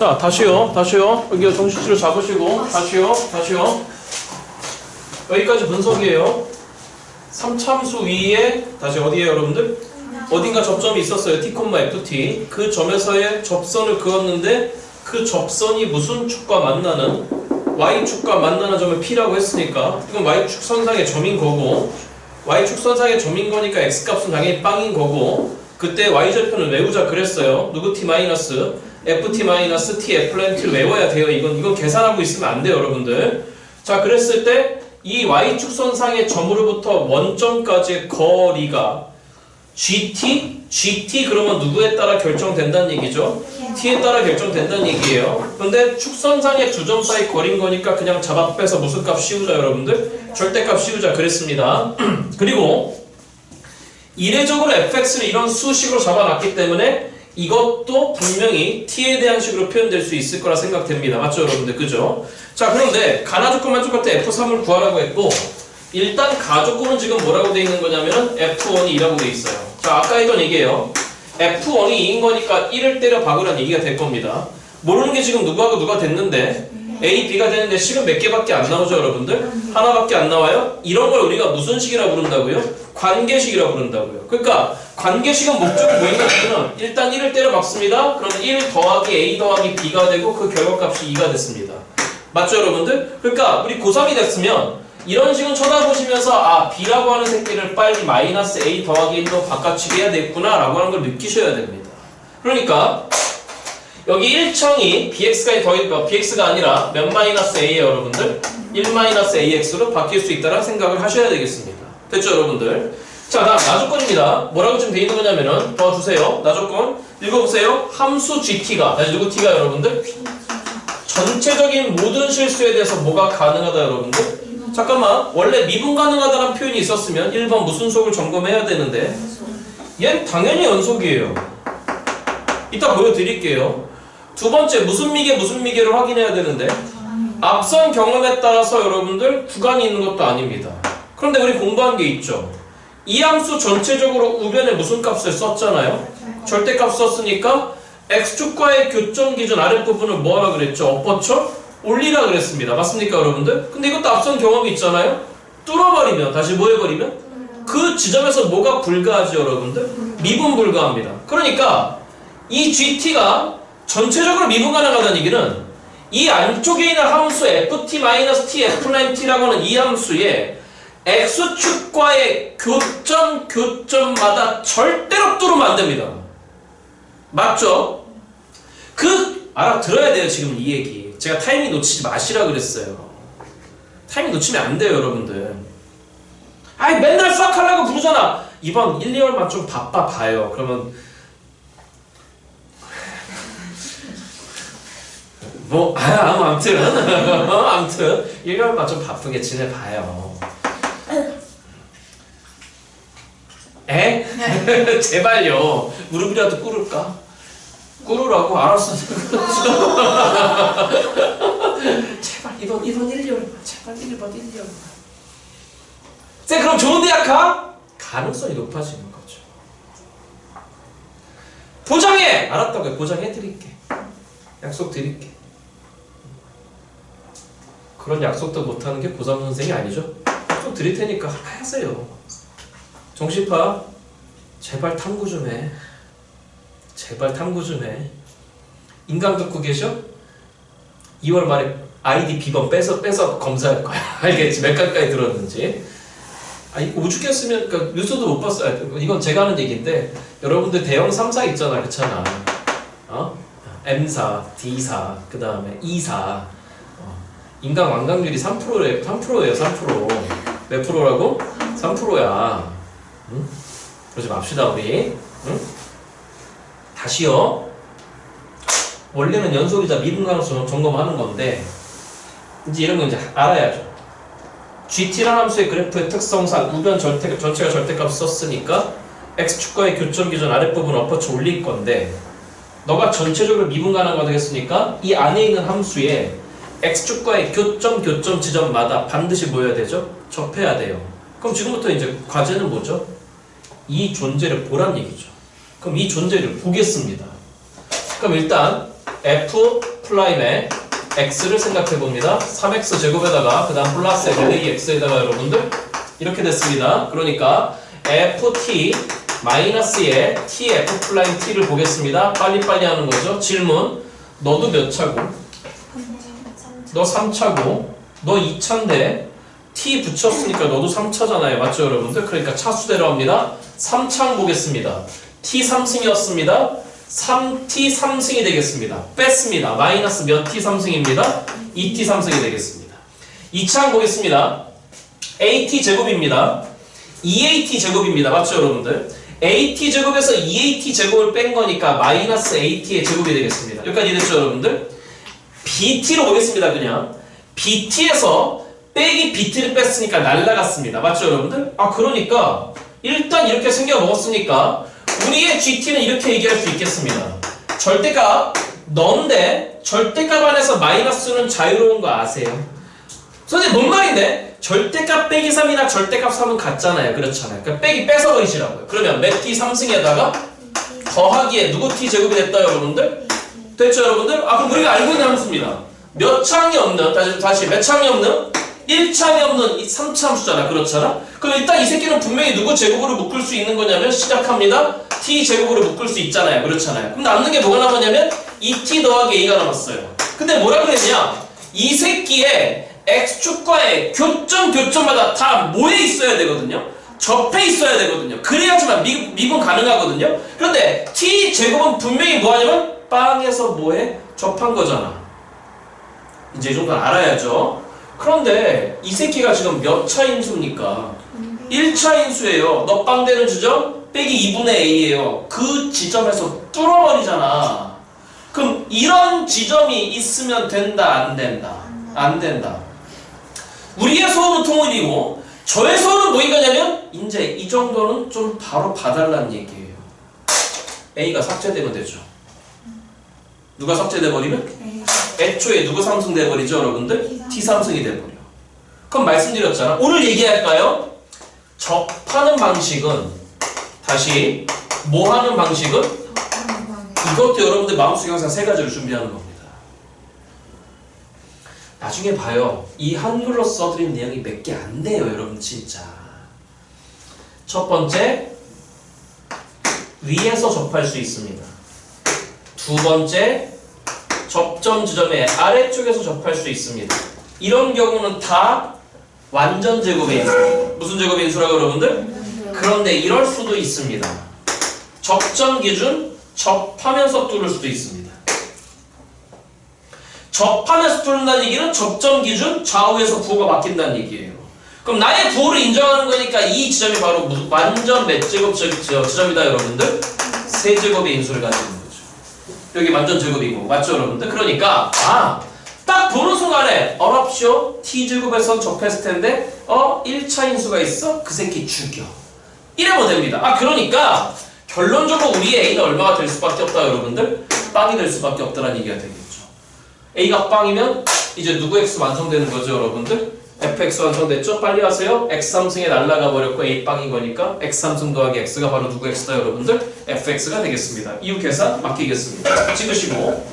자, 다시요. 여기 정식지를 잡으시고, 다시요. 여기까지 분석이에요. 3참수 위에, 다시 어디에요, 여러분들? 어딘가 접점이 있었어요. t, ft. 그 점에서의 접선을 그었는데, 그 접선이 무슨 축과 만나는, y축과 만나는 점을 p라고 했으니까, 이건 y축 선상의 점인 거고, y축 선상의 점인 거니까 x값은 당연히 빵인 거고, 그때 y절편을 외우자 그랬어요. 누구 t 마이너스, ft-t f를 외워야 돼요. 이건 계산하고 있으면 안 돼요, 여러분들. 자, 그랬을 때 이 y축선상의 점으로부터 원점까지의 거리가 GT 그러면 누구에 따라 결정된다는 얘기죠? t에 따라 결정된다는 얘기예요. 근데 축선상의 두 점 사이 거리인 거니까 그냥 잡아 빼서 무슨 값 씌우자, 여러분들? 절대값 씌우자 그랬습니다. 그리고 이례적으로 fx를 이런 수식으로 잡아놨기 때문에 이것도 분명히 t에 대한 식으로 표현될 수 있을 거라 생각됩니다. 맞죠, 여러분들? 그죠? 자, 그런데 가나조건 만족할 때 F3을 구하라고 했고, 일단 가조건은 지금 뭐라고 돼 있는 거냐면은 F1이 2라고 돼 있어요. 자, 아까 했던 얘기예요. F1이 2인 거니까 1을 때려 박으라는 얘기가 될 겁니다. 모르는 게 지금 누구하고 누가 됐는데 A, B가 되는데 식은 몇 개밖에 안 나오죠, 여러분들? 하나밖에 안 나와요? 이런 걸 우리가 무슨 식이라 부른다고요? 관계식이라 부른다고요. 그러니까 관계식은 목적이 뭐냐면 일단 1을 때려 박습니다. 그러면 1 더하기 A 더하기 B가 되고 그 결과값이 2가 됐습니다. 맞죠, 여러분들? 그러니까 우리 고3이 됐으면 이런 식은 쳐다보시면서 아, B라고 하는 새끼를 빨리 마이너스 A 더하기 1로 바꿔치기 해야 되겠구나 라고 하는 걸 느끼셔야 됩니다. 그러니까 여기 1청이 bx가 아니라 몇 마이너스 a예요, 여러분들? 1 마이너스 ax로 바뀔 수 있다는 생각을 하셔야 되겠습니다. 됐죠, 여러분들? 자, 다음 나조건입니다. 뭐라고 지금 돼 있는 거냐면은 도와주세요. 나조건 읽어보세요. 함수 gt가 다시 누구 t가 여러분들? 전체적인 모든 실수에 대해서 뭐가 가능하다, 여러분들? 잠깐만, 원래 미분 가능하다는 표현이 있었으면 1번 무슨 속을 점검해야 되는데 얘는 당연히 연속이에요. 이따 보여드릴게요. 두 번째 무슨 미계를 확인해야 되는데 앞선 경험에 따라서 여러분들 구간이 있는 것도 아닙니다. 그런데 우리 공부한 게 있죠. 이 함수 전체적으로 우변에 무슨 값을 썼잖아요. 절대값 썼으니까 x축과의 교점 기준 아랫부분을 뭐하라 그랬죠? 엎어쳐 올리라 그랬습니다. 맞습니까, 여러분들? 근데 이것도 앞선 경험이 있잖아요. 뚫어버리면 다시 뭐 해버리면 그 지점에서 뭐가 불가하죠, 여러분들? 미분 불가합니다. 그러니까 이 GT가 전체적으로 미분 가능하다는 얘기는 이 안쪽에 있는 함수 ft-t f't라고 하는 이 함수의 x축과의 교점마다 절대로 뚫으면 안 됩니다. 맞죠? 알아들어야 돼요, 지금 이 얘기. 제가 타이밍 놓치지 마시라 그랬어요. 타이밍 놓치면 안 돼요, 여러분들. 아이, 맨날 수학 하려고 부르잖아. 이번 1, 2월만 좀 바빠 봐요. 그러면 아무튼 1개월만 좀 바쁘게 지내봐요. 에? 제발요. 무릎이라도 꿇을까? 꿇으라고? 알았어. 제발 이번 1, 2월만 제발 1번 1, 2월만. 쌤, 그럼 좋은 대학 가? 가능성이 높아지는 거죠. 보장해! 알았다고요. 보장해드릴게. 약속 드릴게. 그런 약속도 못하는 게 고3 선생이 아니죠? 약속 드릴 테니까 하세요. 정시파 제발 탐구 좀 해. 제발 탐구 좀 해. 인강 듣고 계셔? 2월 말에 아이디 비번 빼서 검사할 거야. 알겠지? 몇 강까지 들었는지. 이거 오죽했으면 그러니까 뉴스도 못 봤어요. 이건 제가 하는 얘기인데 여러분들 대형 3사 있잖아, 그렇잖아. M사, D사, 그 다음에 E사. 인강 완강률이 3%예요. 3%. 몇 프로라고? 3%야. 응? 그러지 맙시다, 우리. 응? 다시요. 원래는 연속이자 미분 가능성 점검하는 건데 이제 이런 거 이제 알아야죠. GT라는 함수의 그래프의 특성상 우변 전체가 절대값을 썼으니까 x축과의 교점 기준 아랫부분 엎어쳐 올릴 건데 너가 전체적으로 미분 가능하다 되겠으니까 이 안에 있는 함수에 x축과의 교점 지점마다 반드시 뭐 해야 되죠? 접해야 돼요. 그럼 지금부터 이제 과제는 뭐죠? 이 존재를 보란 얘기죠. 그럼 이 존재를 보겠습니다. 그럼 일단 f F'의 x를 생각해 봅니다. 3x 제곱에다가 그 다음 플러스 LAX에다가 여러분들 이렇게 됐습니다. 그러니까 ft 마이너스의 tf'T를 보겠습니다. 빨리빨리 하는 거죠. 질문. 너도 몇 차고? 너 3차고 너 2차인데 t 붙였으니까 너도 3차잖아요. 맞죠 여러분들? 그러니까 차수대로 합니다. 3창 보겠습니다. t 3승이었습니다. 3t 3승이 되겠습니다. 뺐습니다. 마이너스 몇 t 3승입니다. 2t 3승이 되겠습니다. 2창 보겠습니다. at 제곱입니다. 2at 제곱입니다. 맞죠 여러분들? at 제곱에서 2at 제곱을 뺀 거니까 마이너스 at의 제곱이 되겠습니다. 여기까지 됐죠 여러분들? bt로 보겠습니다. 그냥 bt에서 빼기 bt를 뺐으니까 날라갔습니다. 맞죠 여러분들? 아 그러니까 일단 이렇게 생겨 먹었으니까 우리의 gt는 이렇게 얘기할 수 있겠습니다. 절대값 너인데 절대값 안에서 마이너스는 자유로운 거 아세요? 선생님 뭔 말인데? 절대값 빼기 3이나 절대값 3은 같잖아요. 그렇잖아요. 그러니까 빼기 뺏어버리시라고요. 그러면 몇 t 3승에다가 더하기에 누구 t 제곱이 됐다 여러분들? 됐죠 여러분들? 아 그럼 우리가 알고 있는 함수입니다. 몇 창이 없는 다시 몇 창이 없는? 1창이 없는 이 3차 함수잖아. 그렇잖아? 그럼 일단 이 새끼는 분명히 누구 제곱으로 묶을 수 있는 거냐면 시작합니다. t 제곱으로 묶을 수 있잖아요. 그렇잖아요. 그럼 남는 게 뭐가 남았냐면 2t 더하기 a가 남았어요. 근데 뭐라 그랬냐? 이 새끼의 x축과의 교점마다 다 뭐에 있어야 되거든요? 접해 있어야 되거든요. 그래야지만 미분 가능하거든요. 그런데 t 제곱은 분명히 뭐하냐면 빵에서 뭐해? 접한 거잖아. 이제 이 정도는 알아야죠. 그런데 이 새끼가 지금 몇 차 인수입니까? 1차 인수예요. 너 빵 되는 지점 빼기 2분의 a예요. 그 지점에서 뚫어버리잖아. 그럼 이런 지점이 있으면 된다 안 된다? 안 된다. 우리의 소원은 통일이고 저의 소원은 뭐인 거냐면 이제 이 정도는 좀 바로 봐달라는 얘기예요. a가 삭제되면 되죠. 누가 삭제돼 버리면? 애초에 누구 삼승 돼버리죠 여러분들? t 삼승이 돼버려. 그럼 말씀드렸잖아. 오늘 얘기할까요? 접하는 방식은 다시 뭐 하는 방식은? 이것도 여러분들 마음속에 항상 세 가지를 준비하는 겁니다. 나중에 봐요. 이 한글로 써드린 내용이 몇 개 안 돼요 여러분 진짜. 첫 번째 위에서 접할 수 있습니다. 두 번째 접점 지점의 아래쪽에서 접할 수 있습니다. 이런 경우는 다 완전 제곱의 인수입니다. 무슨 제곱의 인수라고 여러분들? 그런데 이럴 수도 있습니다. 접점 기준 접하면서 뚫을 수도 있습니다. 접하면서 뚫는다는 얘기는 접점 기준 좌우에서 부호가 바뀐다는 얘기예요. 그럼 나의 부호를 인정하는 거니까 이 지점이 바로 완전 몇 제곱 지점이다 여러분들? 세제곱의 인수를 가지고 있는 거죠. 여기 완전 제곱이고 맞죠 여러분들? 그러니까 딱 보는 순간에 어랍쇼 t제곱에서 접했을 텐데 1차 인수가 있어? 그 새끼 죽여. 이러면 됩니다. 그러니까 결론적으로 우리의 a는 얼마가 될 수밖에 없다 여러분들? 빵이 될 수밖에 없다는 얘기가 되겠죠. a가 빵이면 이제 누구 x 완성되는 거죠 여러분들? fx 완성됐죠? 빨리 하세요. x 3승에 날라가 버렸고 a 빵인 거니까 x 3승 더하기 x가 바로 누구 x다 여러분들? fx가 되겠습니다. 이후 계산 맡기겠습니다. 찍으시고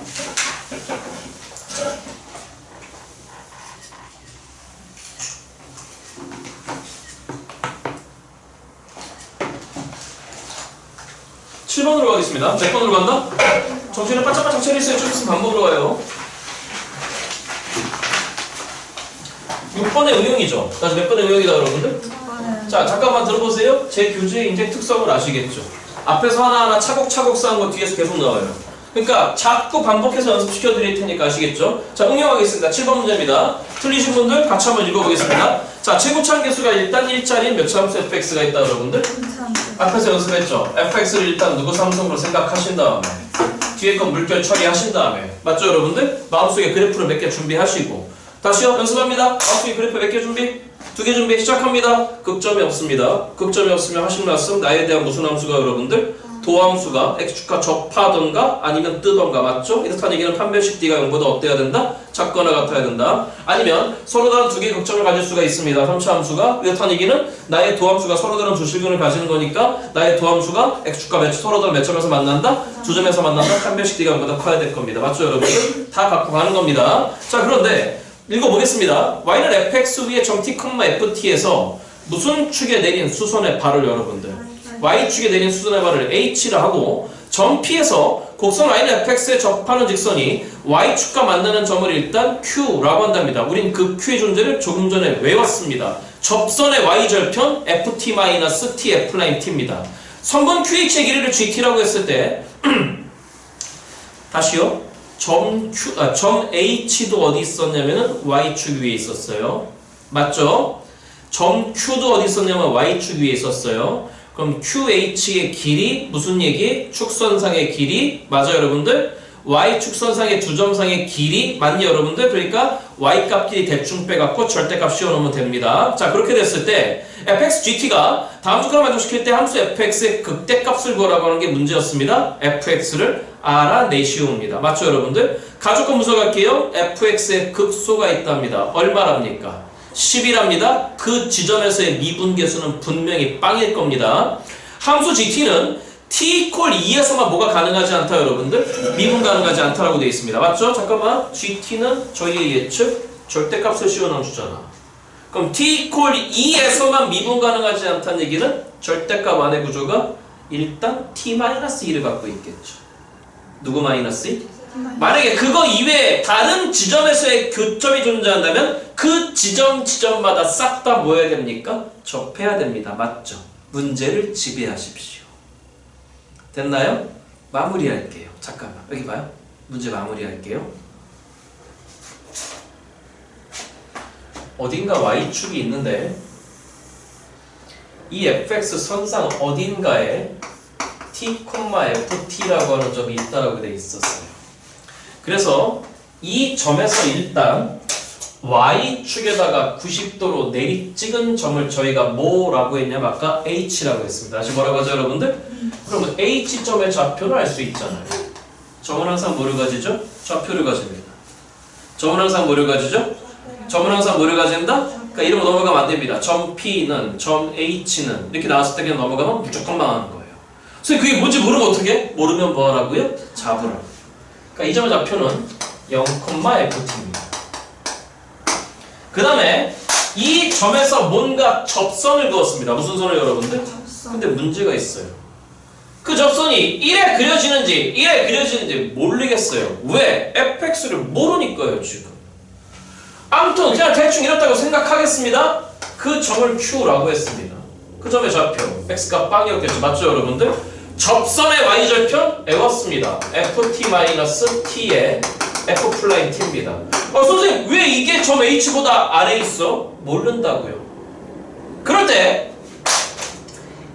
7번으로 가겠습니다. 몇 번으로 간다? 정신을 바짝바짝 차리세요. 좀 있으면 반복으로 가요. 6번의 응용이죠. 다시 몇 번의 응용이다 여러분들? 자 잠깐만 들어보세요. 제 교재의 이제 특성을 아시겠죠? 앞에서 하나하나 차곡차곡 쌓은 거 뒤에서 계속 나와요. 그러니까 자꾸 반복해서 연습시켜 드릴 테니까 아시겠죠? 자 응용하겠습니다. 7번 문제입니다. 틀리신 분들 같이 한번 읽어보겠습니다. 자 최고차항 개수가 일단 1자리인 몇 차 함수 fx가 있다 여러분들? 앞에서 연습했죠? fx를 일단 누구 삼성으로 생각하신 다음에 뒤에 건 물결 처리하신 다음에 맞죠 여러분들? 마음속에 그래프를 몇 개 준비하시고 다시요 연습합니다. 마음속에 그래프 몇 개 준비? 2개 준비 시작합니다. 극점이 없습니다. 극점이 없으면 하신 말씀 나에 대한 무슨 함수가 여러분들? 도함수가 x축과 접하던가 아니면 뜨던가 맞죠? 이렇다는 얘기는 판별식 D가 0보다 어때야 된다? 작거나 같아야 된다. 아니면 서로 다른 두 개의 극점을 가질 수가 있습니다. 3차 함수가. 이렇다는 얘기는 나의 도함수가 서로 다른 두 실근을 가지는 거니까 나의 도함수가 x축과 서로 다른 몇 점에서 만난다? 두 점에서 만난다? 판별식 D가 0보다 커야 될 겁니다. 맞죠 여러분들? 다 갖고 가는 겁니다. 자 그런데 읽어보겠습니다. y는 fx 위에 점 t, ft에서 무슨 축에 내린 수선의 발을 여러분들 y축에 내린 수선의 발을 h라 하고 점 P에서 곡선 y는 fx에 접하는 직선이 y축과 만나는 점을 일단 q라고 한답니다. 우린 그 q의 존재를 조금 전에 외웠습니다. 접선의 y절편 ft-tf't입니다. 선분 qh의 길이를 gt라고 했을 때 다시요. 점 h도 어디 있었냐면은 y축 위에 있었어요. 맞죠? 점 q도 어디 있었냐면 y축 위에 있었어요. 그럼 QH의 길이 무슨 얘기? 축선상의 길이 맞아요 여러분들? Y축선상의 두 점상의 길이 맞니 여러분들? 그러니까 Y값 길이 대충 빼갖고 절대값 씌워놓으면 됩니다. 자 그렇게 됐을 때 fx, gt가 다음 조건을 만족시킬 때 함수 fx의 극대값을 구하라고 하는 게 문제였습니다. fx를 알아내시옵니다. 맞죠 여러분들? 가조건 문서 갈게요. fx의 극소가 있답니다. 얼마랍니까? 10이랍니다. 그 지점에서의 미분계수는 분명히 빵일 겁니다. 함수 gt는 t = 2에서만 뭐가 가능하지 않다 여러분들? 미분 가능하지 않다라고 되어 있습니다. 맞죠? 잠깐만 gt는 저희의 예측 절대값을 씌워넣어 주잖아. 그럼 t = 2에서만 미분 가능하지 않다는 얘기는 절대값 안의 구조가 일단 t-2를 갖고 있겠죠. 누구 마이너스 2? 만약에 그거 이외에 다른 지점에서의 교점이 존재한다면 그 지점마다 싹 다 뭐 해야 됩니까? 접해야 됩니다. 맞죠? 문제를 지배하십시오. 됐나요? 마무리할게요. 잠깐만 여기 봐요. 문제 마무리할게요. 어딘가 y축이 있는데 이 fx 선상 어딘가에 t, ft라고 하는 점이 있다라고 되어 있었어요. 그래서 이 점에서 일단 y축에다가 90도로 내리 찍은 점을 저희가 뭐라고 했냐면 아까 h라고 했습니다. 다시 뭐라고 하죠 여러분들? 그러면 h점의 좌표를 알 수 있잖아요. 점은 항상 뭐를 가지죠? 좌표를 가집니다. 점은 항상 뭐를 가지죠? 점은 항상 뭐를 가진다? 그러니까 이러면 넘어가면 안 됩니다. 점 P는, 점 H는 이렇게 나왔을 때 그냥 넘어가면 무조건 망하는 거예요. 그래서 그게 뭔지 모르면 어떻게? 모르면 뭐 하라고요? 잡으라고. 그러니까 이 점의 좌표는 0,ft입니다. 그 다음에 이 점에서 뭔가 접선을 그었습니다. 무슨 선을 여러분들? 근데 문제가 있어요. 그 접선이 1에 그려지는지 1에 그려지는지 모르겠어요. 왜? fx를 모르니까요 지금. 아무튼 그냥 대충 이렇다고 생각하겠습니다. 그 점을 q라고 했습니다. 그 점의 좌표 x가 빵이었겠죠. 맞죠 여러분들? 접선의 y절편 외웠습니다. ft-t의 f't입니다. 선생님 왜 이게 점 h보다 아래에 있어? 모른다고요. 그럴 때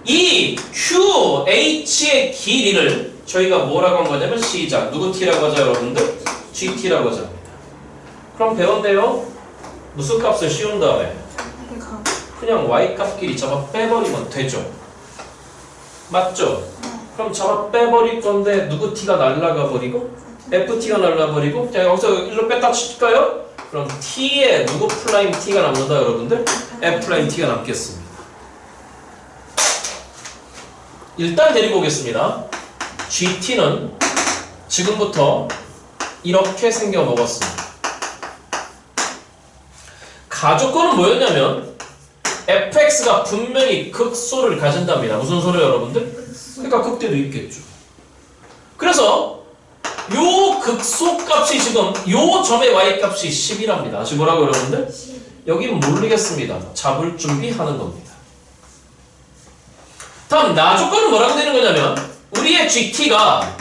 이 qh의 길이를 저희가 뭐라고 한 거냐면 시작 누구 t라고 하죠 여러분들? gt라고 하죠. 그럼 배웠네요. 무슨 값을 씌운 다음에 그냥 y값 길이 잡아 빼버리면 되죠. 맞죠? 그럼 잡아 빼버릴 건데 누구 t가 날라가 버리고 ft가 날라버리고 그냥 여기서 일로 뺐다 칠까요? 그럼 t에 누구 플라임 t가 남는다 여러분들? f 플라임 t가 남겠습니다. 일단 데리고 오겠습니다. gt는 지금부터 이렇게 생겨 먹었습니다. 가조건은 뭐였냐면 fx가 분명히 극소를 가진답니다. 무슨 소리요 여러분들? 그러니까 극대도 있겠죠. 그래서 요 극소 값이 지금 요 점의 y 값이 10이랍니다. 지금 뭐라고 여러분들? 여기는 모르겠습니다. 잡을 준비하는 겁니다. 다음 나 조건은 뭐라고 되는 거냐면 우리의 gt가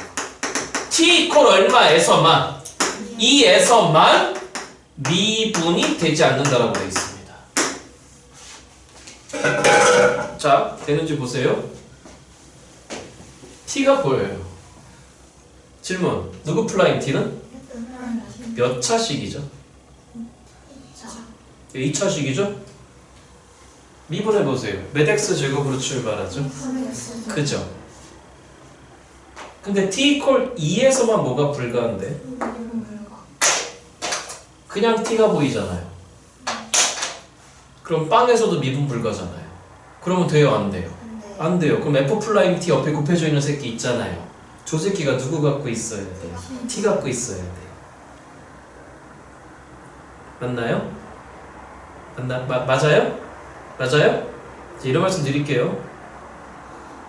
t = 얼마에서만 2에서만 미분이 되지 않는다라고 되어 있습니다. 자, 되는지 보세요. t가 보여요. 질문, 누구 플라임 t는? 몇 차식이죠? 2차식이죠? 미분해보세요. 몇 x 제곱으로 출발하죠? 그죠? 근데 t equal 2에서만 뭐가 불가한데? 그냥 t가 보이잖아요. 그럼 빵에서도 미분 불가잖아요. 그러면 돼요, 안 돼요? 안 돼요. 그럼 f 플라임 t 옆에 곱해져 있는 새끼 있잖아요. 저 새끼가 누구 갖고 있어야 돼요? t 갖고 있어야 돼요. 맞나요? 맞아요? 맞아요? 이런 말씀 드릴게요.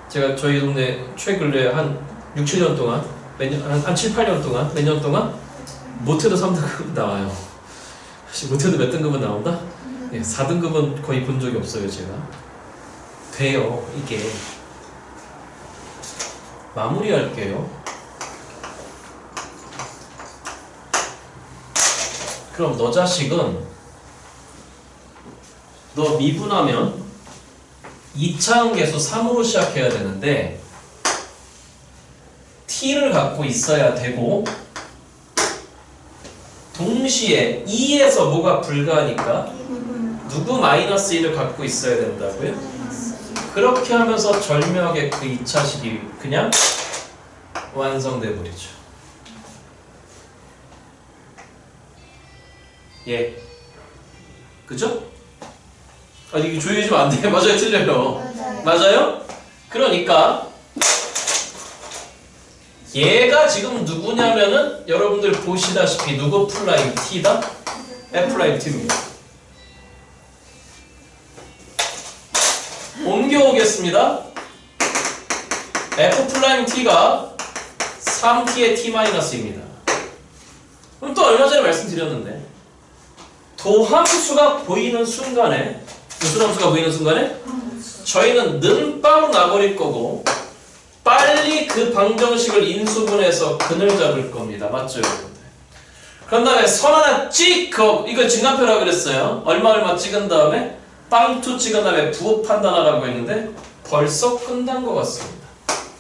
제가 저희 동네 최근에 한 6, 7년 동안 한 7, 8년 동안 몇 년 동안 못해도 3등급 나와요. 못해도 몇 등급은 나온다? 네, 4등급은 거의 본 적이 없어요. 제가 돼요. 이게 마무리할게요. 그럼 너 자식은 너 미분하면 2차항계수 3으로 시작해야 되는데 t를 갖고 있어야 되고 동시에 2에서 뭐가 불가하니까 누구 마이너스 1을 갖고 있어야 된다고요? 그렇게 하면서 절묘하게 그 2차식이 그냥 완성돼 버리죠. 예. 그죠? 아니 이게 조용해지면 안 돼. 맞아요? 틀려요? 맞아요? 그러니까 얘가 지금 누구냐면은 여러분들 보시다시피 누구 플라임 t다? f 플라임 t입니다. 옮겨오겠습니다. f 플라임 t가 3t의 t-입니다. 그럼 또 얼마 전에 말씀드렸는데 도함수가 보이는 순간에 무슨 함수가 보이는 순간에 저희는 는빵 나버릴 거고 빨리 그 방정식을 인수분해서 근을 잡을 겁니다. 맞죠, 여러분들? 그런 다음에 선 하나 찍 그어 이거 증가표라고 그랬어요. 얼마 찍은 다음에 빵2 찍은 다음에 부호 판단하라고 했는데 벌써 끝난 것 같습니다.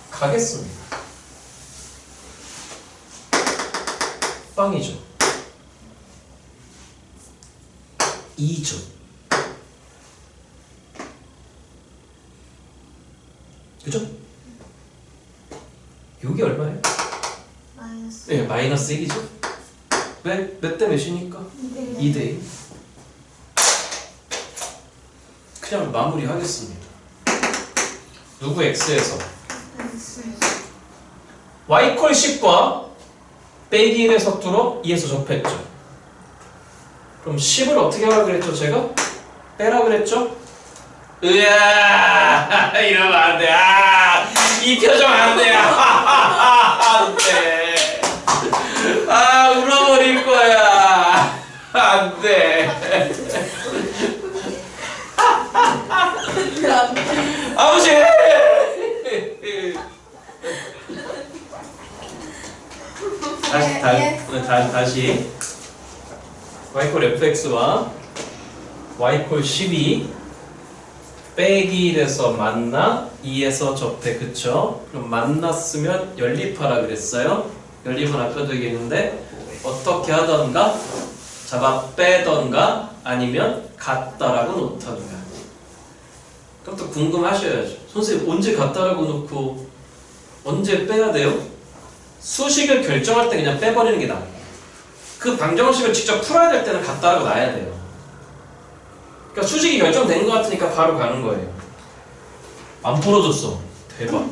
가겠습니다. 빵이죠. 2죠. 그죠? 여기 얼마예요? 마이너스. 네, 마이너스 1이죠. 왜? 몇 대 몇이니까? 2대 1. 그냥 마무리 하겠습니다. 누구 x에서 y 콜 10과 빼기 1의 속도로 2에서 접했죠. 그럼 10을 어떻게 하라 그랬죠? 제가? 빼라 그랬죠? 으아 이러면 안 돼. 이 표정 안 돼. 안 돼. 울어버릴 거야. 안 돼. 아버지. 다시. y콜 fx와 y콜 12 빼기 1에서 만나 2에서 접해. 그쵸? 그럼 만났으면 연립하라 그랬어요. 연립은 아까 되겠는데 어떻게 하던가 잡아 빼던가 아니면 같다라고 놓던가. 그것도 궁금하셔야죠. 선생님 언제 같다라고 놓고 언제 빼야 돼요? 수식을 결정할 때 그냥 빼버리는 게 나아요. 그 방정식을 직접 풀어야 될 때는 같다라고 놔야 돼요. 그러니까 수식이 결정된 것 같으니까 바로 가는 거예요. 안 풀어줬어. 대박.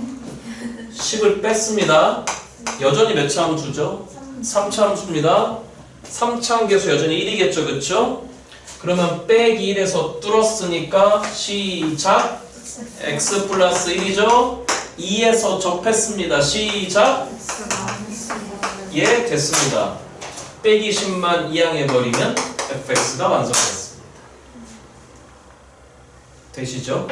10을 뺐습니다. 여전히 몇 차 함수죠? 3차 함수입니다. 3차 함계수 여전히 1이겠죠, 그쵸? 그러면 빼기 1에서 뚫었으니까 시작. x 플러스 1이죠? 2에서 접했습니다. 시작. 예, 됐습니다. 빼기 10만 이항해버리면 fx가 완성됐습니다. 되시죠?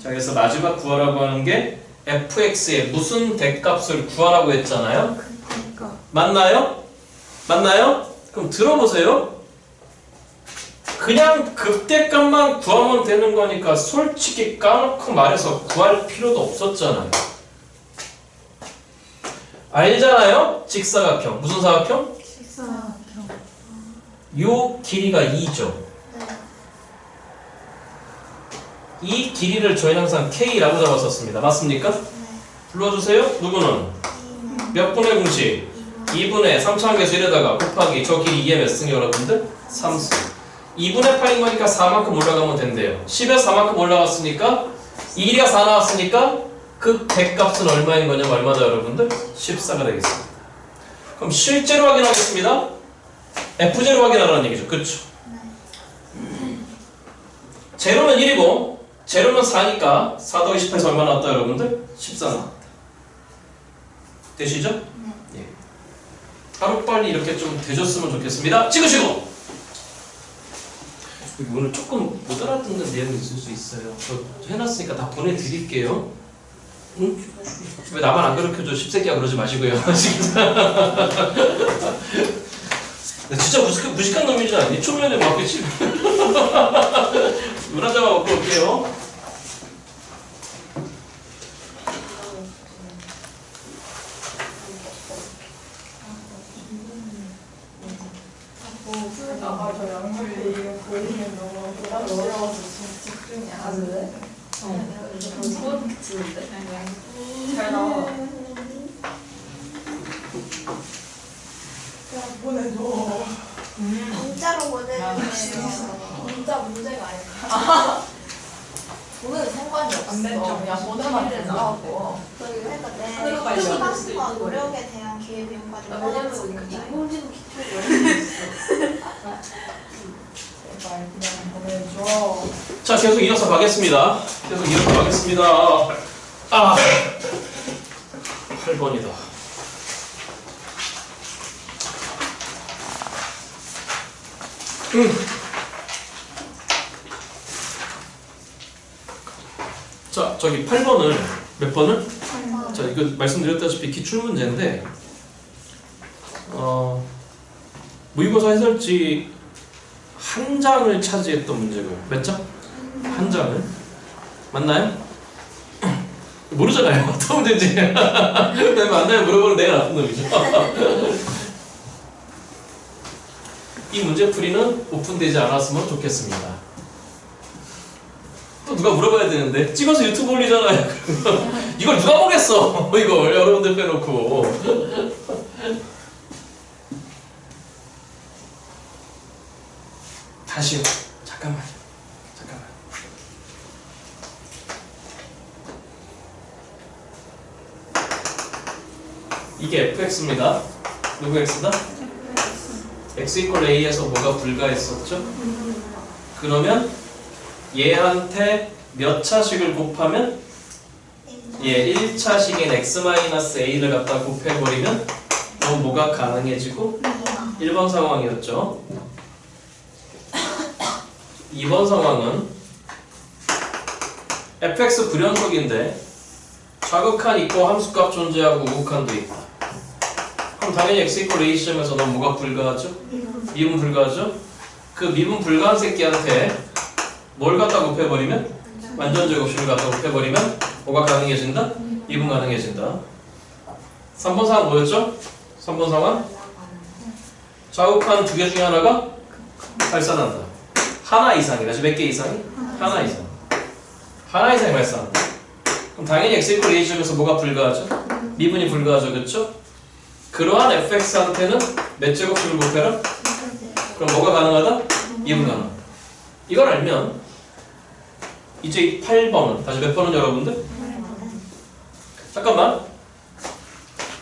자, 그래서 마지막 구하라고 하는 게 fx의 무슨 대값을 구하라고 했잖아요? 맞나요? 맞나요? 그럼 들어보세요. 그냥 극대값만 구하면 되는 거니까 솔직히 까놓고 말해서 구할 필요도 없었잖아요. 알잖아요? 직사각형. 무슨 사각형? 직사각형. 요 길이가 2죠. 이 길이를 저희는 항상 K라고 잡았었습니다. 맞습니까? 불러주세요. 누구는? 몇 분의 공식? 2분의 3차함계수 1에다가 곱하기 저 길이 2의 몇 승이 여러분들? 3승. 2분의 8인 거니까 4만큼 올라가면 된대요. 10에서 4만큼 올라갔으니까 2가 4 나왔으니까 그 100값은 얼마인 거냐면 얼마죠 여러분들? 14가 되겠습니다. 그럼 실제로 확인하겠습니다. F0 확인하라는 얘기죠. 그렇죠? 제로는 1이고 제로는 4니까 4 더하기 18에서 얼마 나왔다 여러분들? 14 나왔다. 되시죠? 예. 하루빨리 이렇게 좀 되셨으면 좋겠습니다. 찍으시고! 오늘 조금 못 알아듣는 내용이 있을 수 있어요. 저 해놨으니까 다 보내드릴게요. 응? 왜 나만 안 가르쳐줘? 십새끼야 그러지 마시고요. 진짜 무식한 놈이지 않니? 초면에 막 그치? 문 한 잔만 먹고 올게요. 아까 저 양말이 이거 보이면 너무 부담스러워서 집중이 안 돼. 소름 끼치는데? 잘 나와. 야, 보내줘. 문자로 보내주세요. 진짜 문제가 아니야. 돈은 상관이 없어. 안 됐죠. 야, 보내면 된다고. 저기 그러니까 하늘을 내 빨리 시간과 알려줄 노력에 대한 기회비용까지 왜냐면 빠져있으니까. 인공지능 기초 열심히 있어. 제발 그냥 보내줘. 자, 계속 이어서 가겠습니다. 계속 이어서 가겠습니다. 아, 8번이다. 자, 저기 8번을 몇 번을? 자, 이거 말씀드렸다시피 기출문제인데 모의고사 해설지 한 장을 차지했던 문제고 몇 장? 한 장을 맞나요? 모르잖아요. 어떤 문제인지. 맞나요? 물어보는 내가 나쁜 놈이죠. 이 문제풀이는 오픈되지 않았으면 좋겠습니다. 또 누가 물어봐야 되는데 찍어서 유튜브 올리잖아요. 이걸 누가 보겠어? 이걸 여러분들 빼놓고. 다시요. 잠깐만. 이게 fx입니다. 누구 x다? x 이퀄 a에서 뭐가 불가했었죠? 그러면 얘한테 몇 차식을 곱하면 예, 1차식인 x-a를 갖다 곱해버리면 뭐가 가능해지고 1번 상황이었죠. 2번 상황은 fx 불연속인데 좌극한 있고 함수값 존재하고 우극한도 있다. 그럼 당연히 x 이퀄 a 시점에서 넌 뭐가 불가하죠? 미분 불가하죠? 그 미분 불가한 새끼한테 뭘 갖다 곱해버리면? 완전 제곱식을 갖다 곱해버리면 뭐가 가능해진다? 미분 가능해진다. 3번 상황 뭐였죠? 3번 상황 좌극한 두 개 중에 하나가 발산한다. 하나 이상이다. 몇 개 이상이? 하나 이상. 하나 이상이 발산한다. 그럼 당연히 x 이퀄 a 시점에서 뭐가 불가하죠? 미분이 불가하죠. 그렇죠? 그러한 fx한테는 몇 제곱식을 곱해라? 그럼 뭐가 가능하다? 미분 가능하다. 이걸 알면 이제 8번은 다시 몇 번은 여러분들? 잠깐만.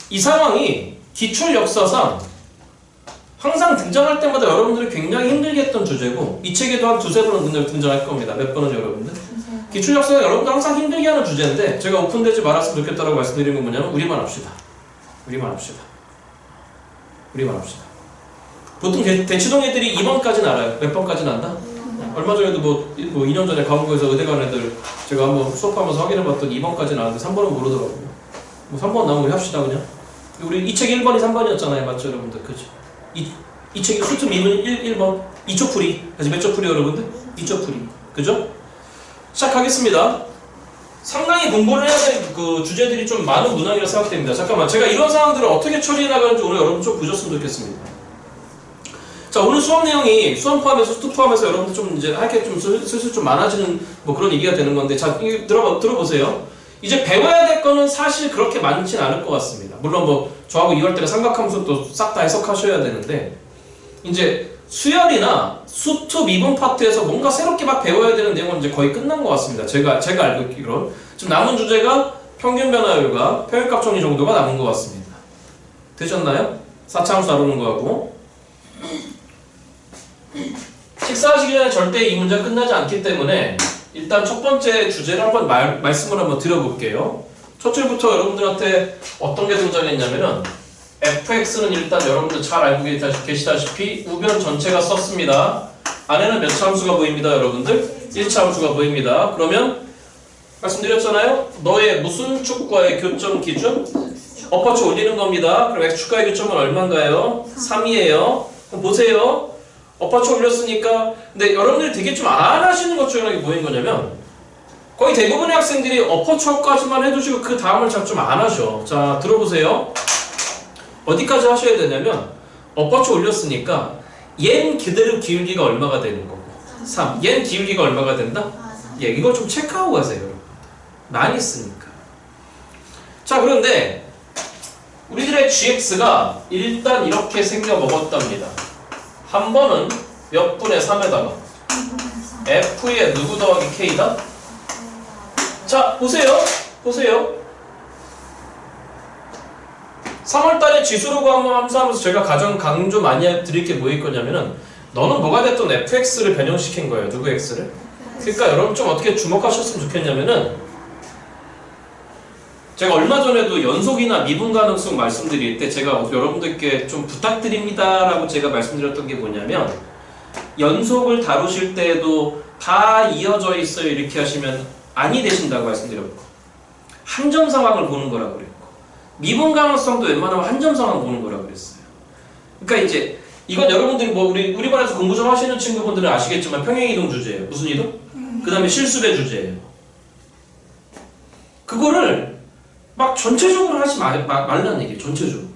이 상황이 기출 역사상 항상 등장할 때마다 여러분들이 굉장히 힘들게 했던 주제고 이 책에도 한 두세 번은 등장할 겁니다. 몇 번은 여러분들? 기출 역사상 여러분들 항상 힘들게 하는 주제인데 제가 오픈되지 말았으면 좋겠다고 말씀드린 건 뭐냐면 우리만 합시다. 보통 대치동 애들이 2번까지는 알아요. 몇 번까지는 안다? 얼마 전에도 뭐 2년 전에 가문고에서 의대 간 애들 제가 한번 수업하면서 확인해봤더니 2번까지는 아는데 3번은 모르더라고요. 뭐 3번 나오면 우리 합시다 그냥. 우리 이 책 1번이 3번이었잖아요. 맞죠 여러분들? 그죠? 이 책이 수트 미분 1번 2초 풀이. 그래서 몇 초 풀이 여러분들? 2초 풀이. 그죠? 시작하겠습니다. 상당히 공부를 해야 될 그 주제들이 좀 많은 문항이라 생각됩니다. 잠깐만, 제가 이런 상황들을 어떻게 처리해 나가는지 오늘 여러분 좀 보셨으면 좋겠습니다. 자, 오늘 수업 내용이 수험 포함해서 수투 포함해서 여러분들 좀 이제 할 게 좀 슬슬 좀 많아지는 뭐 그런 얘기가 되는 건데, 자, 들어보세요. 이제 배워야 될 거는 사실 그렇게 많진 않을 것 같습니다. 물론 뭐 저하고 2월 때는 삼각함수도 싹 다 해석하셔야 되는데 이제 수열이나 수투 미분 파트에서 뭔가 새롭게 막 배워야 되는 내용은 이제 거의 끝난 것 같습니다. 제가 알고 있기로 지금 남은 주제가 평균 변화율과 평균값 정리 정도가 남은 것 같습니다. 되셨나요? 4차 함수 다루는 거하고 식사하시기 전에 절대 이 문제가 끝나지 않기 때문에 일단 첫 번째 주제를 한번 말씀을 한번 드려볼게요. 첫 줄부터 여러분들한테 어떤 게 등장했냐면은 fx는 일단 여러분들 잘 알고 계시다시피 우변 전체가 썼습니다. 안에는 몇 차 함수가 보입니다, 여러분들? 1차 함수가 보입니다. 그러면 말씀드렸잖아요. 너의 무슨 축과의 교점 기준? 어퍼치 올리는 겁니다. 그럼 x축과의 교점은 얼마인가요? 3이에요. 그럼 보세요. 어퍼치 올렸으니까 근데 여러분들이 되게 좀 안 하시는 것 중에 하나 뭐인 거냐면 거의 대부분의 학생들이 어퍼처까지만 해두시고 그 다음을 잘 좀 안 하셔. 자, 들어보세요. 어디까지 하셔야 되냐면 어퍼처 올렸으니까 얜 그대로 기울기가 얼마가 되는 거고 3. 얜 기울기가 얼마가 된다? 예, 이걸 좀 체크하고 가세요, 여러분. 많이 쓰니까. 자, 그런데 우리들의 gx가 일단 이렇게 생겨 먹었답니다. 한 번은 몇 분의 3에다가 f의 누구 더하기 k다? 자, 보세요. 3월달에 지수로 구하면 함수하면서 제가 가장 강조 많이 드릴 게 뭐일 거냐면은 너는 뭐가 됐든 fx를 변형시킨 거예요. 누구 x를? 그러니까 여러분 좀 어떻게 주목하셨으면 좋겠냐면은 제가 얼마 전에도 연속이나 미분 가능성 말씀드릴 때 제가 여러분들께 좀 부탁드립니다 라고 제가 말씀드렸던 게 뭐냐면 연속을 다루실 때에도 다 이어져 있어요 이렇게 하시면 아니 되신다고 말씀드렸고 한점 상황을 보는 거라고 그랬고 미분 가능성도 웬만하면 한점 상황 보는 거라고 그랬어요. 그러니까 이제 이건 여러분들이 뭐 우리 반에서 공부 좀 하시는 친구분들은 아시겠지만 평행이동 주제예요. 무슨 이동? 그 다음에 실수배 주제예요. 그거를 막 전체적으로 하지 말라는 얘기예요. 전체적으로.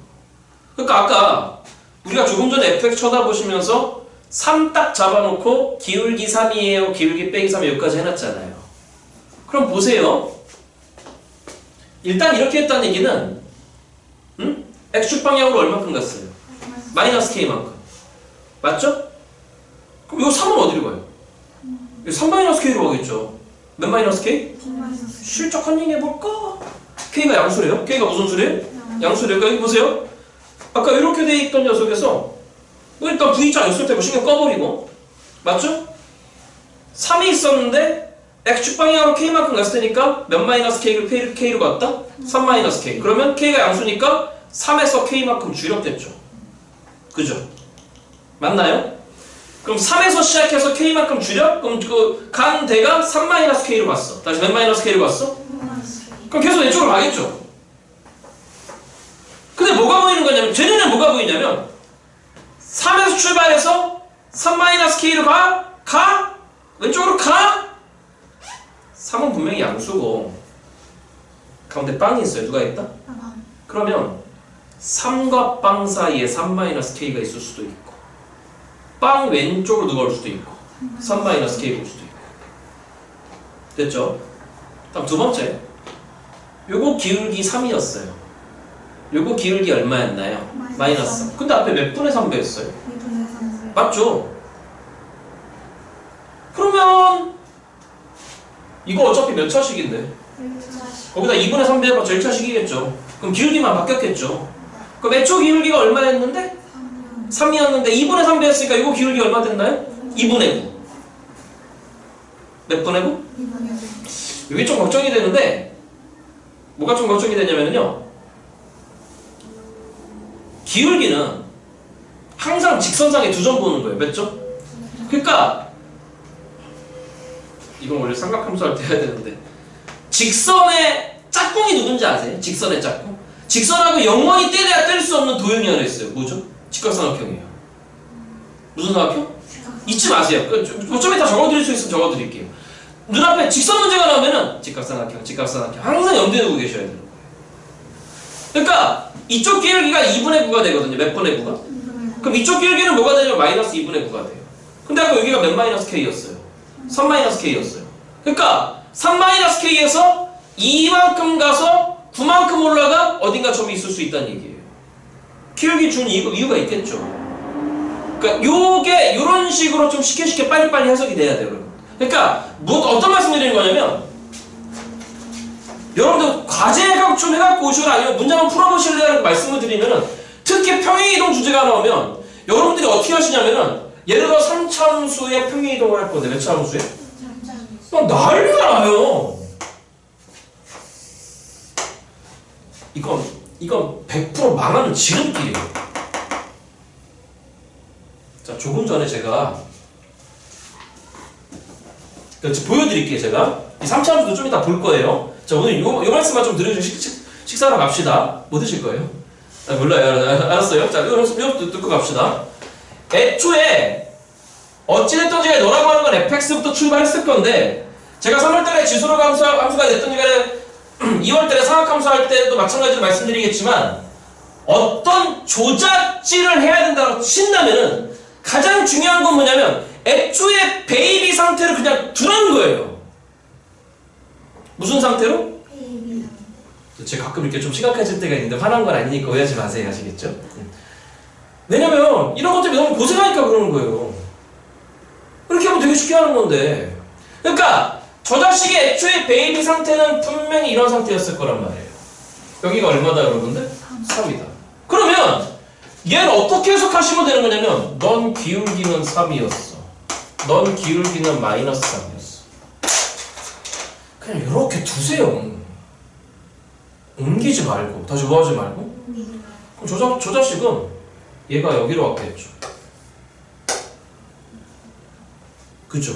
그러니까 아까 우리가 조금 전에 fx 쳐다보시면서 3 딱 잡아놓고 기울기 3이에요. 기울기 빼기 3 여기까지 해놨잖아요. 그럼 보세요. 일단 이렇게 했다는 얘기는 x축 방향으로 얼마큼 갔어요? 마이너스 k만큼. 맞죠? 그럼 이 3은 어디로 가요? 3 마이너스 k로 가겠죠. 몇 마이너스 k? 실적 컨닝 해볼까? k가 양수래요? k가 무슨 수래요? 양수래요. 여기 보세요. 아까 이렇게 돼 있던 녀석에서 일단 V자 있을 때 신경 꺼버리고 맞죠? 3이 있었는데 x축 방향으로 k만큼 갔을 테니까 몇 마이너스 k로 갔다? 3 마이너스 k. 그러면 k가 양수니까 3에서 k만큼 줄였겠죠. 그죠? 맞나요? 그럼 3에서 시작해서 k만큼 줄여? 그럼 그 간 대가 3 마이너스 k로 갔어. 다시 몇 마이너스 k로 갔어? 그럼 계속 왼쪽으로 가겠죠. 근데 뭐가 보이는 거냐면 제 눈에 뭐가 보이냐면 3에서 출발해서 3 마이너스 k로 가? 왼쪽으로 가? 3은 분명히 양수고 가운데 빵이 있어요. 누가 있다? 그러면 3과 빵 사이에 3 마이너스 k가 있을 수도 있고 빵 왼쪽으로 누가 올 수도 있고 3 마이너스 k가 올 수도 있고 됐죠? 다음 두 번째 요거 기울기 3이었어요. 요거 기울기 얼마였나요? 마이너스 3. 근데 앞에 몇 분의 3배였어요? 맞죠? 그러면 이거 어차피 몇 차식인데? 거기다 2분의 3배 해봐 1차식이겠죠. 그럼 기울기만 바뀌었겠죠. 그럼 애초 기울기가 얼마였는데? 3이었는데 2분의 3배 했으니까 이거 기울기 얼마 됐나요? 2분의 9. 몇 분의 9? 이게 좀 걱정이 되는데 뭐가 좀 걱정이 되냐면요 기울기는 항상 직선상에 두 점 보는 거예요. 맞죠? 그러니까 이건 원래 삼각함수 할 때 해야 되는데 직선의 짝꿍이 누군지 아세요? 직선의 짝꿍? 직선하고 영원히 떼야 뗄 수 없는 도형이 하나 있어요. 뭐죠? 직각삼각형이에요. 무슨 삼각형? 잊지 마세요. 좀 이따 적어드릴 수 있으면 적어드릴게요. 눈앞에 직선 문제가 나오면은 직각삼각형 항상 염두에 두고 계셔야 되는 거예요. 그러니까 이쪽 기울기가 2분의 9가 되거든요. 몇 분의 9가? 그럼 이쪽 기울기는 뭐가 되냐면 마이너스 2분의 9가 돼요. 근데 아까 여기가 몇 마이너스 k였어요? 3 마이너스 k였어요. 그러니까 3 마이너스 k에서 2만큼 가서 9만큼 올라가 어딘가 점이 있을 수 있다는 얘기예요. 키우기 준 이유가 있겠죠. 그러니까 요게 요런 식으로 좀 쉽게 빨리빨리 해석이 돼야 돼요. 여러분. 그러니까 어떤 말씀 드리는 거냐면 여러분들 과제가 좀 해갖고 오시거나 아니면 문장을 풀어보실래라는 말씀을 드리면은 특히 평행이동 주제가 나오면 여러분들이 어떻게 하시냐면은 예를 들어 3차함수의 평행이동을 할 건데 몇 차함수에? 막 난리가 나요. 이건 100% 망하는 지름길이에요. 자, 조금 전에 제가 보여드릴게요. 제가 이 3차함수도 좀 이따 볼 거예요. 자, 오늘 요 말씀만 좀 들으시고 식사하러 갑시다. 뭐 드실 거예요? 아, 몰라요. 알았어요. 자, 이거 듣고 갑시다. 애초에 어찌됐든 제가 너라고 하는 건 fx부터 출발했을 건데 제가 3월달에 지수로 함수가 됐던 간에 2월달에 상학함수 할 때도 마찬가지로 말씀드리겠지만 어떤 조작질을 해야 된다고 친다면은 가장 중요한 건 뭐냐면 애초에 베이비 상태로 그냥 두는 거예요. 무슨 상태로? 베이비. 제가 가끔 이렇게 좀 심각해질 때가 있는데 화난 건 아니니까 오해하지 마세요. 아시겠죠? 왜냐면 이런 것들이 너무 고생하니까 그러는 거예요. 그렇게 하면 되게 쉽게 하는 건데. 그러니까 저 자식의 애초에 베이비 상태는 분명히 이런 상태였을 거란 말이에요. 여기가 얼마다 여러분들? 3이다. 그러면 얘를 어떻게 해석하시면 되는 거냐면 넌 기울기는 3이었어. 넌 기울기는 마이너스 3이었어. 그냥 이렇게 두세요. 옮기지 말고 다시 뭐 하지 말고. 그럼 저 자식은 얘가 여기로 왔겠죠. 그죠?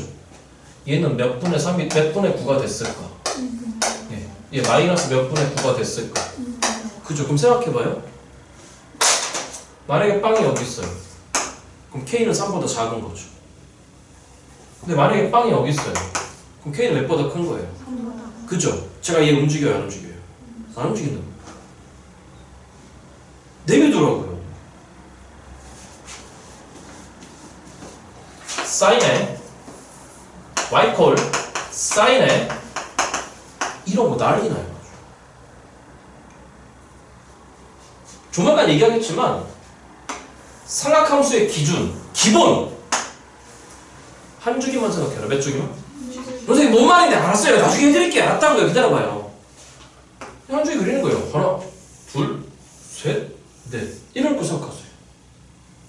얘는 몇 분의 3이 몇 분의 9가 됐을까? 얘 마이너스 몇 분의 9가 됐을까? 그죠? 그럼 생각해봐요. 만약에 빵이 여기 있어요. 그럼 K는 3보다 작은 거죠. 근데 만약에 빵이 여기 있어요. 그럼 K는 몇 보다 큰 거예요? 그죠? 제가 얘 움직여요, 안 움직여요? 안 움직인다. 내비두라고요. 사인에 Y콜, 사인에 이런 거 난리 나요. 조만간 얘기하겠지만 삼각함수의 기본 한 주기만 생각해라. 몇 주기만? 선생님 뭔 말인데 알았어요. 나중에 해드릴게요. 알았다고요. 기다려봐요. 한 주기 그리는 거예요. 하나, 둘, 셋, 넷. 이럴 거 생각하세요.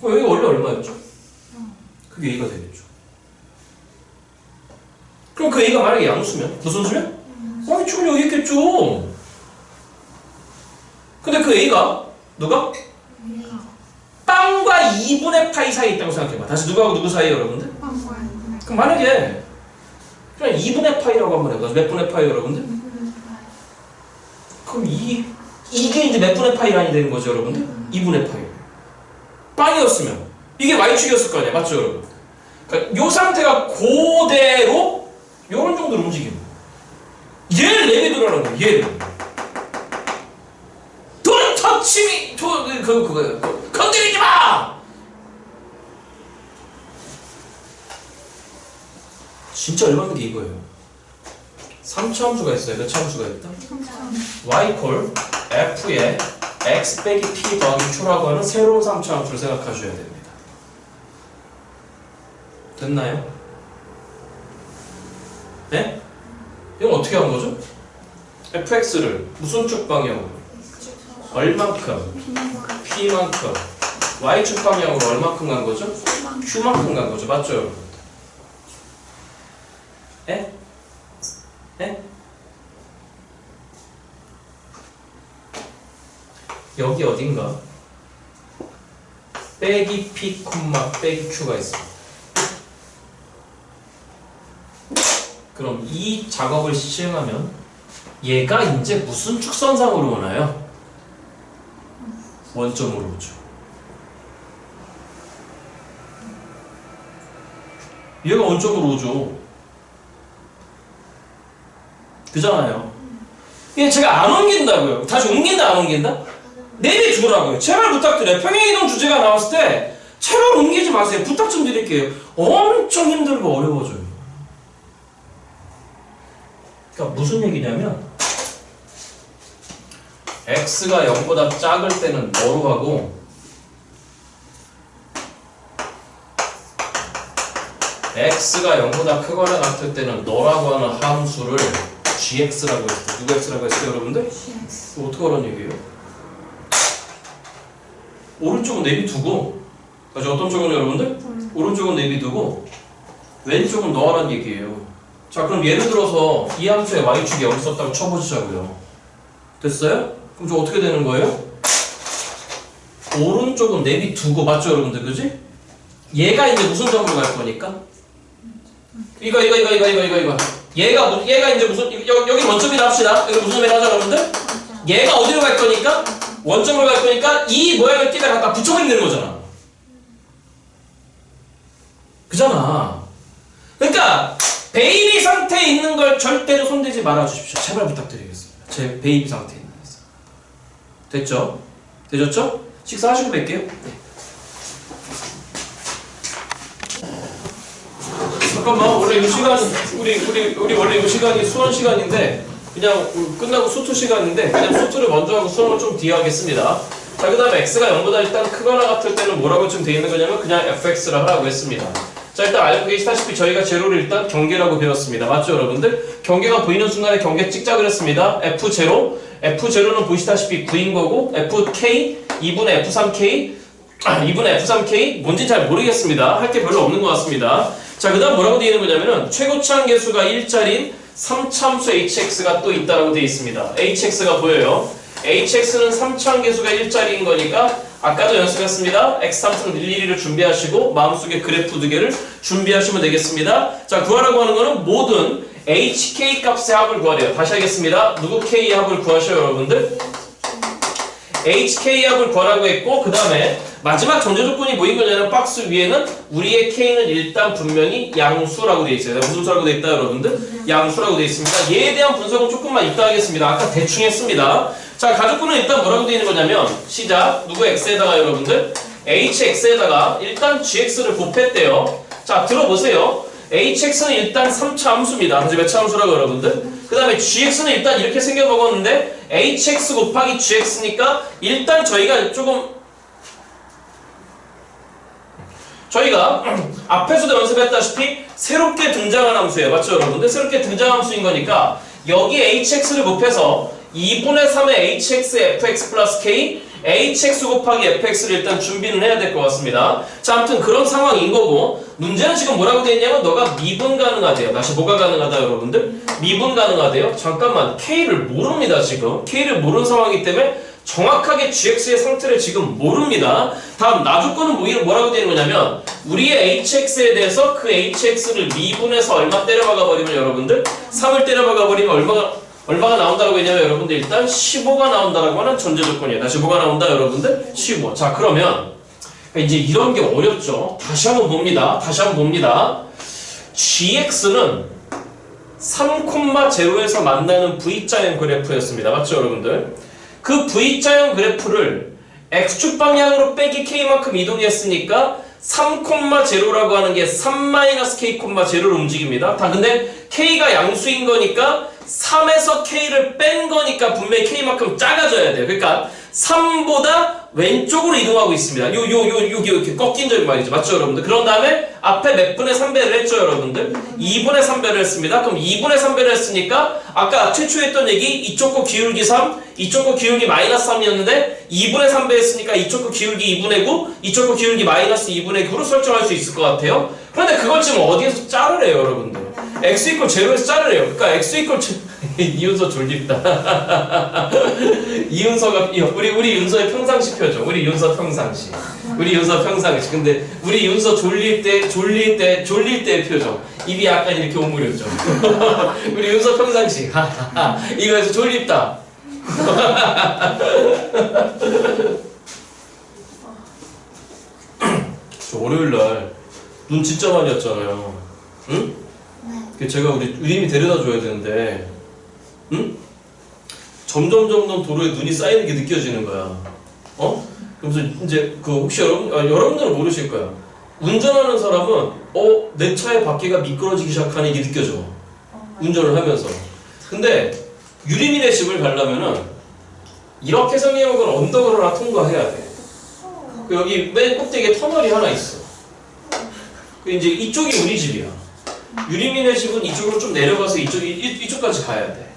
그럼 여기 원래 얼마였죠? 그게 A가 되겠죠. 그럼 그 A가 만약에 양수면? 무슨 수면? Y축은 여기 있겠죠. 근데 그 A가 누가? 빵과 2분의 파이 사이에 있다고 생각해봐. 다시 누구하고 누구 사이에 여러분들? 그럼 만약에 그냥 2분의 파이라고 한번 해봐. 몇 분의 파이 여러분들? 그럼 이게 이제 몇 분의 파이란이 되는 거죠 여러분들? 2분의 파이. 빵이었으면 이게 Y축이었을 거 아니야. 맞죠 여러분? 그러니까 요 상태가 그대로 요런 정도로 움직이는 거야. 얘를 내비두라는 거야. 얘를. Don't touch me! 건드리지 마! 진짜 열받는 게 이거예요. 3차 함수가 있어요. 몇 차 함수가 있다? Y콜 F에 X 빼기 P 더하기 Q라고 하는 새로운 3차 함수를 생각하셔야 됩니다. 됐나요? 네? 이건 어떻게 한 거죠? fx를 무슨 축 방향으로? 얼만큼? p만큼. y축 방향으로 얼만큼 간 거죠? q만큼 간 거죠. 맞죠 여러분? 에? 에? 여기 어딘가 빼기 p, 빼기 q가 있습니다. 그럼 이 작업을 시행하면 얘가 이제 무슨 축선상으로 오나요? 원점으로 오죠. 얘가 원점으로 오죠. 그잖아요. 이게 제가 안 옮긴다고요. 다시 옮긴다 안 옮긴다? 내비두라고요. 제발 부탁드려요. 평행이동 주제가 나왔을 때 제발 옮기지 마세요. 부탁 좀 드릴게요. 엄청 힘들고 어려워져요. 그러니까 무슨 얘기냐면 x가 0보다 작을 때는 뭐로 가고 x가 0보다 크거나 같을 때는 너라고 하는 함수를 gx라고 했어요. 누가 x라고 했어요, 여러분들? 이거 어떻게 하라는 얘기예요? 오른쪽은 내비두고, 어떤 쪽은 여러분들? 오른쪽은 내비두고 왼쪽은 넣으라는 얘기예요. 자, 그럼 예를 들어서 이 함수의 y축이 0 썼다고 쳐보자고요. 됐어요? 그럼 저 어떻게 되는 거예요? 오른쪽은 내비두고, 맞죠 여러분들? 그지? 얘가 이제 무슨 점으로 갈 거니까? 이거. 얘가 이제 무슨, 여기 원점이라 합시다. 여기 무슨 점이라 하죠, 여러분들? 얘가 어디로 갈 거니까? 원점으로 갈 거니까 이 모양을 띠다 갖다 붙여버리면 되는 거잖아. 그잖아. 그러니까 베이비 상태에 있는 걸 절대로 손대지 말아 주십시오. 제발 부탁드리겠습니다. 제 베이비 상태에 있는 거. 됐죠? 되셨죠? 식사하시고 뵐게요. 네. 잠깐만, 원래 이 시간 우리 원래 이 시간이 수원 시간인데 그냥 끝나고 수투 시간인데 그냥 수투를 먼저 하고 수원을 좀 뒤에 하겠습니다. 자, 그 다음에 x가 0보다 일단 크거나 같을 때는 뭐라고 지금 되어 있는 거냐면 그냥 fx를 하라고 했습니다. 자, 일단 알고 계시다시피 저희가 제로를 일단 경계라고 배웠습니다. 맞죠 여러분들? 경계가 보이는 순간에 경계 찍자 그랬습니다. F0는 보시다시피 9인 거고 FK 2분의 F3K 2분의 F3K 뭔지 잘 모르겠습니다. 할 게 별로 없는 것 같습니다. 자, 그 다음 뭐라고 되어 있는 거냐면은 최고치한 개수가 1짜리인 3차함수 hx가 또 있다라고 되어 있습니다. hx가 보여요. hx는 3차함 개수가 1짜리인 거니까 아까도 연습했습니다. x 함수는 일일이를 준비하시고 마음속에 그래프 2개를 준비하시면 되겠습니다. 자, 구하라고 하는 거는 모든 hk 값의 합을 구하래요. 다시 하겠습니다. 누구 k의 합을 구하셔요 여러분들? hk 합을 구하라고 했고 그 다음에 마지막 전제 조건이 뭐인 거냐면 박스 위에는 우리의 k는 일단 분명히 양수라고 되어 있어요. 무슨 수라고 되어 있다 여러분들? 양수라고 되어 있습니다. 얘에 대한 분석은 조금만 이따 하겠습니다. 아까 대충 했습니다. 자, 가족분은 일단 뭐라고 되어 있는 거냐면 시작 누구 x에다가 여러분들 hx에다가 일단 gx를 곱했대요. 자, 들어보세요. hx는 일단 3차 함수입니다. 그래서 몇 차 함수라고 여러분들? 그 다음에 gx는 일단 이렇게 생겨먹었는데 hx 곱하기 gx니까 일단 저희가 앞에서도 연습했다시피 새롭게 등장한 함수예요. 맞죠 여러분들? 새롭게 등장한 함수인 거니까 여기 hx를 곱해서 2분의 3의 hx fx 플러스 k hx 곱하기 fx를 일단 준비는 해야 될 것 같습니다. 자, 아무튼 그런 상황인 거고 문제는 지금 뭐라고 되어 있냐면 너가 미분 가능하대요. 다시 뭐가 가능하다 여러분들? 미분 가능하대요. 잠깐만, k를 모릅니다. 지금 k를 모르는 상황이기 때문에 정확하게 gx의 상태를 지금 모릅니다. 다음 나조건은 뭐라고 되어 있는 거냐면 우리의 hx에 대해서 그 hx를 미분해서 얼마 때려박아 버리면 여러분들 3을 때려박아 버리면 얼마가 나온다고 했냐면 여러분들 일단 15가 나온다라고 하는 전제 조건이에요. 다시 뭐가 나온다 여러분들? 15. 자, 그러면 이제 이런 게 어렵죠. 다시 한번 봅니다. gx는 3,0에서 만나는 V자형 그래프였습니다. 맞죠 여러분들? 그 V자형 그래프를 X축 방향으로 빼기 K만큼 이동했으니까 3,0라고 하는 게 3-K,0로 움직입니다. 다 근데 K가 양수인 거니까 3에서 K를 뺀 거니까 분명히 K만큼 작아져야 돼요. 그러니까 3보다 왼쪽으로 이동하고 있습니다. 여기 이렇게 꺾인 점이 말이죠. 맞죠 여러분들? 그런 다음에 앞에 몇 분의 3배를 했죠 여러분들? 2분의 3배를 했습니다. 그럼 2분의 3배를 했으니까 아까 최초에 했던 얘기 이쪽 거 기울기 3, 이쪽 거 기울기 마이너스 3이었는데 2분의 3배 했으니까 이쪽 거 기울기 2분의 9, 이쪽 거 기울기 마이너스 2분의 9로 설정할 수 있을 것 같아요. 그런데 그걸 지금 어디에서 자르래요 여러분들? x 이퀄 제로에서 자르래요. 그러니까 x 이퀄 이윤서 졸립다. 이윤서가 우리 윤서의 평상시 표정. 우리 윤서 평상시. 근데 우리 윤서 졸릴 때의 표정. 입이 약간 이렇게 오므렸죠. 우리 윤서 평상시. 이거에서 졸립다. 저 월요일날 눈 진짜 많이 왔잖아요. 응? 네. 제가 우리 유림이 데려다 줘야 되는데, 응? 점점 도로에 눈이 쌓이는 게 느껴지는 거야. 그러면서 이제 혹시 여러분들은 모르실 거야. 운전하는 사람은 내 차의 바퀴가 미끄러지기 시작하는 게 느껴져. 운전을 하면서. 근데 유림이네 집을 가려면은 이렇게 생긴 건 언덕을 하나 통과해야 돼. 여기 맨 꼭대기에 터널이 하나 있어. 이제 이쪽이 우리 집이야. 유리민의 집은 이쪽으로 좀 내려가서 이쪽까지 가야 돼.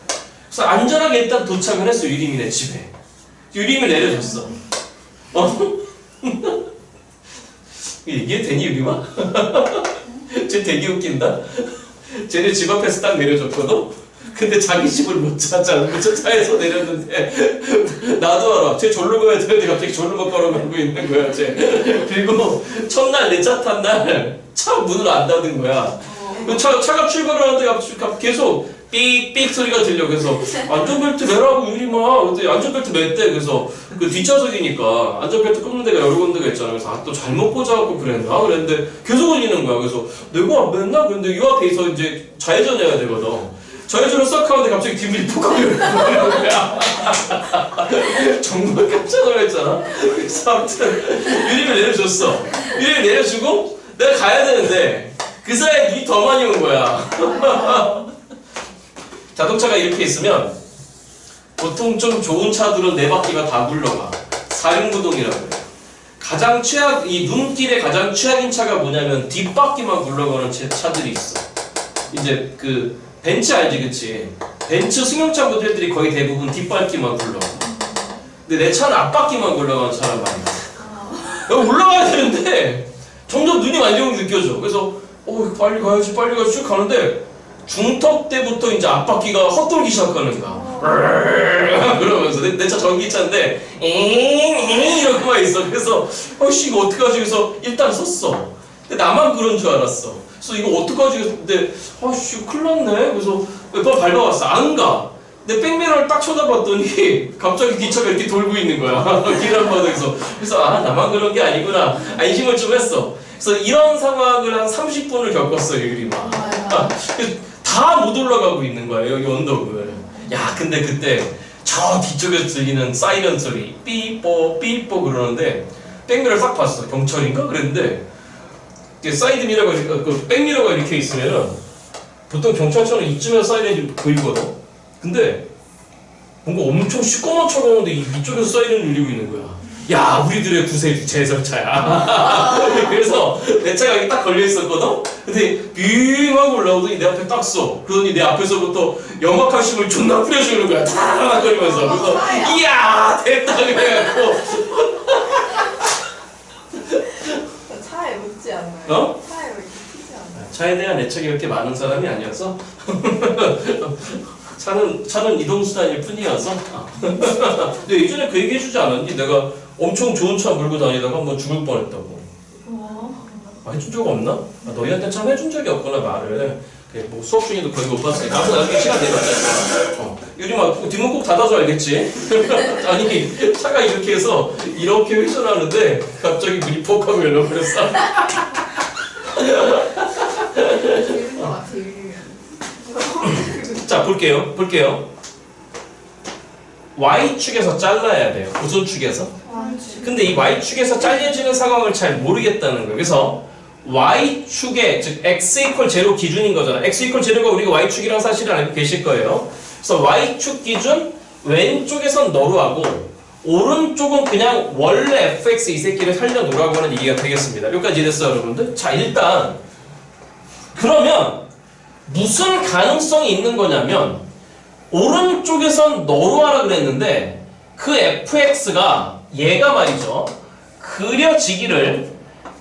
그래서 안전하게 일단 도착을 했어, 유리민의 집에. 유리민 내려줬어. 이게 되니, 유리마? 쟤 되게 웃긴다. 쟤네 집 앞에서 딱 내려줬거든? 근데 자기 집을 못 찾아. 저 차에서 내렸는데 나도 알아. 쟤 졸로 가야 되는데 갑자기 졸로 못 걸어가고 있는 거야, 쟤. 그리고 첫날 내 차 탄 날 차 문을 안 닫은 거야. 차가 출발을 하는데 계속 삑삑 소리가 들려. 그래서 안전벨트 매라고 유리마. 그때 안전벨트 맸대. 그래서 그 뒷좌석이니까 안전벨트 끄는 데가 여러 군데가 있잖아. 그래서 또 잘못 꽂아갖고 그랬나? 그랬는데 계속 울리는 거야. 그래서 내가 안 맸나? 그런데 이 앞에 서 이제 좌회전해야 되거든. 좌회전을 싹 하는데 갑자기 뒷문이 푹 하고 열리는 거야. 정말 깜짝 놀랐잖아. 그래서 아무튼 유리를 내려줬어. 유리를 내려주고 내가 가야 되는데 그 사이에 눈이 더 많이 온 거야. 자동차가 이렇게 있으면 보통 좀 좋은 차들은 네 바퀴가 다 굴러가. 사륜구동이라고 해요. 가장 이 눈길에 가장 최악인 차가 뭐냐면 뒷바퀴만 굴러가는 차들이 있어. 이제 그 벤츠 알지, 그치? 벤츠 승용차 모델들이 거의 대부분 뒷바퀴만 굴러가. 근데 내 차는 앞바퀴만 굴러가는 차란 말이야. 여기 올라가야 되는데 점점 눈이 완전히 느껴져. 그래서 빨리 가야지 쭉 가는데 중턱 때부터 이제 앞바퀴가 헛돌기 시작하는 거야. 그러면서 내 차 전기차인데 이렇게만 있어. 그래서 씨 이거 어떡하지? 그래서 일단 섰어. 근데 나만 그런 줄 알았어. 그래서 이거 어떡하지? 근데 씨 큰일 났네. 그래서 몇 번 밟아봤어. 안 가. 근데 백미러를 딱 쳐다봤더니 갑자기 뒷차가 이렇게 돌고 있는 거야. 길 한바닥에서. 그래서 나만 그런 게 아니구나. 안심을 좀 했어. 그래서 이런 상황을 한 30분을 겪었어요, 유리마. 다 못 올라가고 있는 거야, 여기 언덕을. 야, 근데 그때 저 뒤쪽에서 들리는 사이렌 소리, 삐뽀 삐뽀 그러는데 백미러를 싹 봤어. 경찰인가? 그랬는데 사이드 미러가, 그 백미러가 이렇게 있으면은 보통 경찰차는 이쯤에서 사이렌이 보이거든. 근데 뭔가 엄청 시꺼먼 차가 오는데 이쪽에서 사이렌이 울리고 있는 거야. 야, 우리들의 구세주 제설차야. 그래서 내 차가 여기 딱 걸려 있었거든. 근데 빙 하고 올라오더니 내 앞에 딱 서. 그러더니 내 앞에서부터 염화칼슘을 존나 뿌려주는 거야. 타락거리면서. 그래서 이야 됐다 그래갖고. 차에 묻지 않나요? 차에 왜 이렇게 튀지 않나요? 차에 대한 애착이 그렇게 많은 사람이 아니어서. 차는 이동수단일 뿐이어서. 근데 예전에 그 얘기 해주지 않았니? 내가 엄청 좋은 차 몰고 다니다가 한번 죽을 뻔했다고. 해준 적 없나? 너희한테 참 해준 적이 없구나, 말을. 뭐 수업 중에도 거의 못 봤으니까. 아무튼 나중에 시간 되면 유리마 뒷문 꼭 닫아줘, 알겠지? 아니, 차가 이렇게 해서 이렇게 회전하는데 갑자기 문이 퍽 하고 열려버렸어. 들린 것 같아, 자, 볼게요. Y축에서 잘라야 돼요. 우선축에서. 근데 이 Y축에서 잘려지는 상황을 잘 모르겠다는 거예요. 그래서 Y축에, 즉 X 이퀄 제로 기준인 거잖아. X 이퀄 제로가 우리가 Y축이라는 사실을 알고 계실 거예요. 그래서 Y축 기준 왼쪽에선 너로 하고 오른쪽은 그냥 원래 fx 이 새끼를 살려놓으라고 하는 얘기가 되겠습니다. 여기까지 이해됐어요, 여러분들? 자, 일단 그러면 무슨 가능성이 있는 거냐면 오른쪽에선 너로 하라 그랬는데 그 fx가 얘가 말이죠. 그려지기를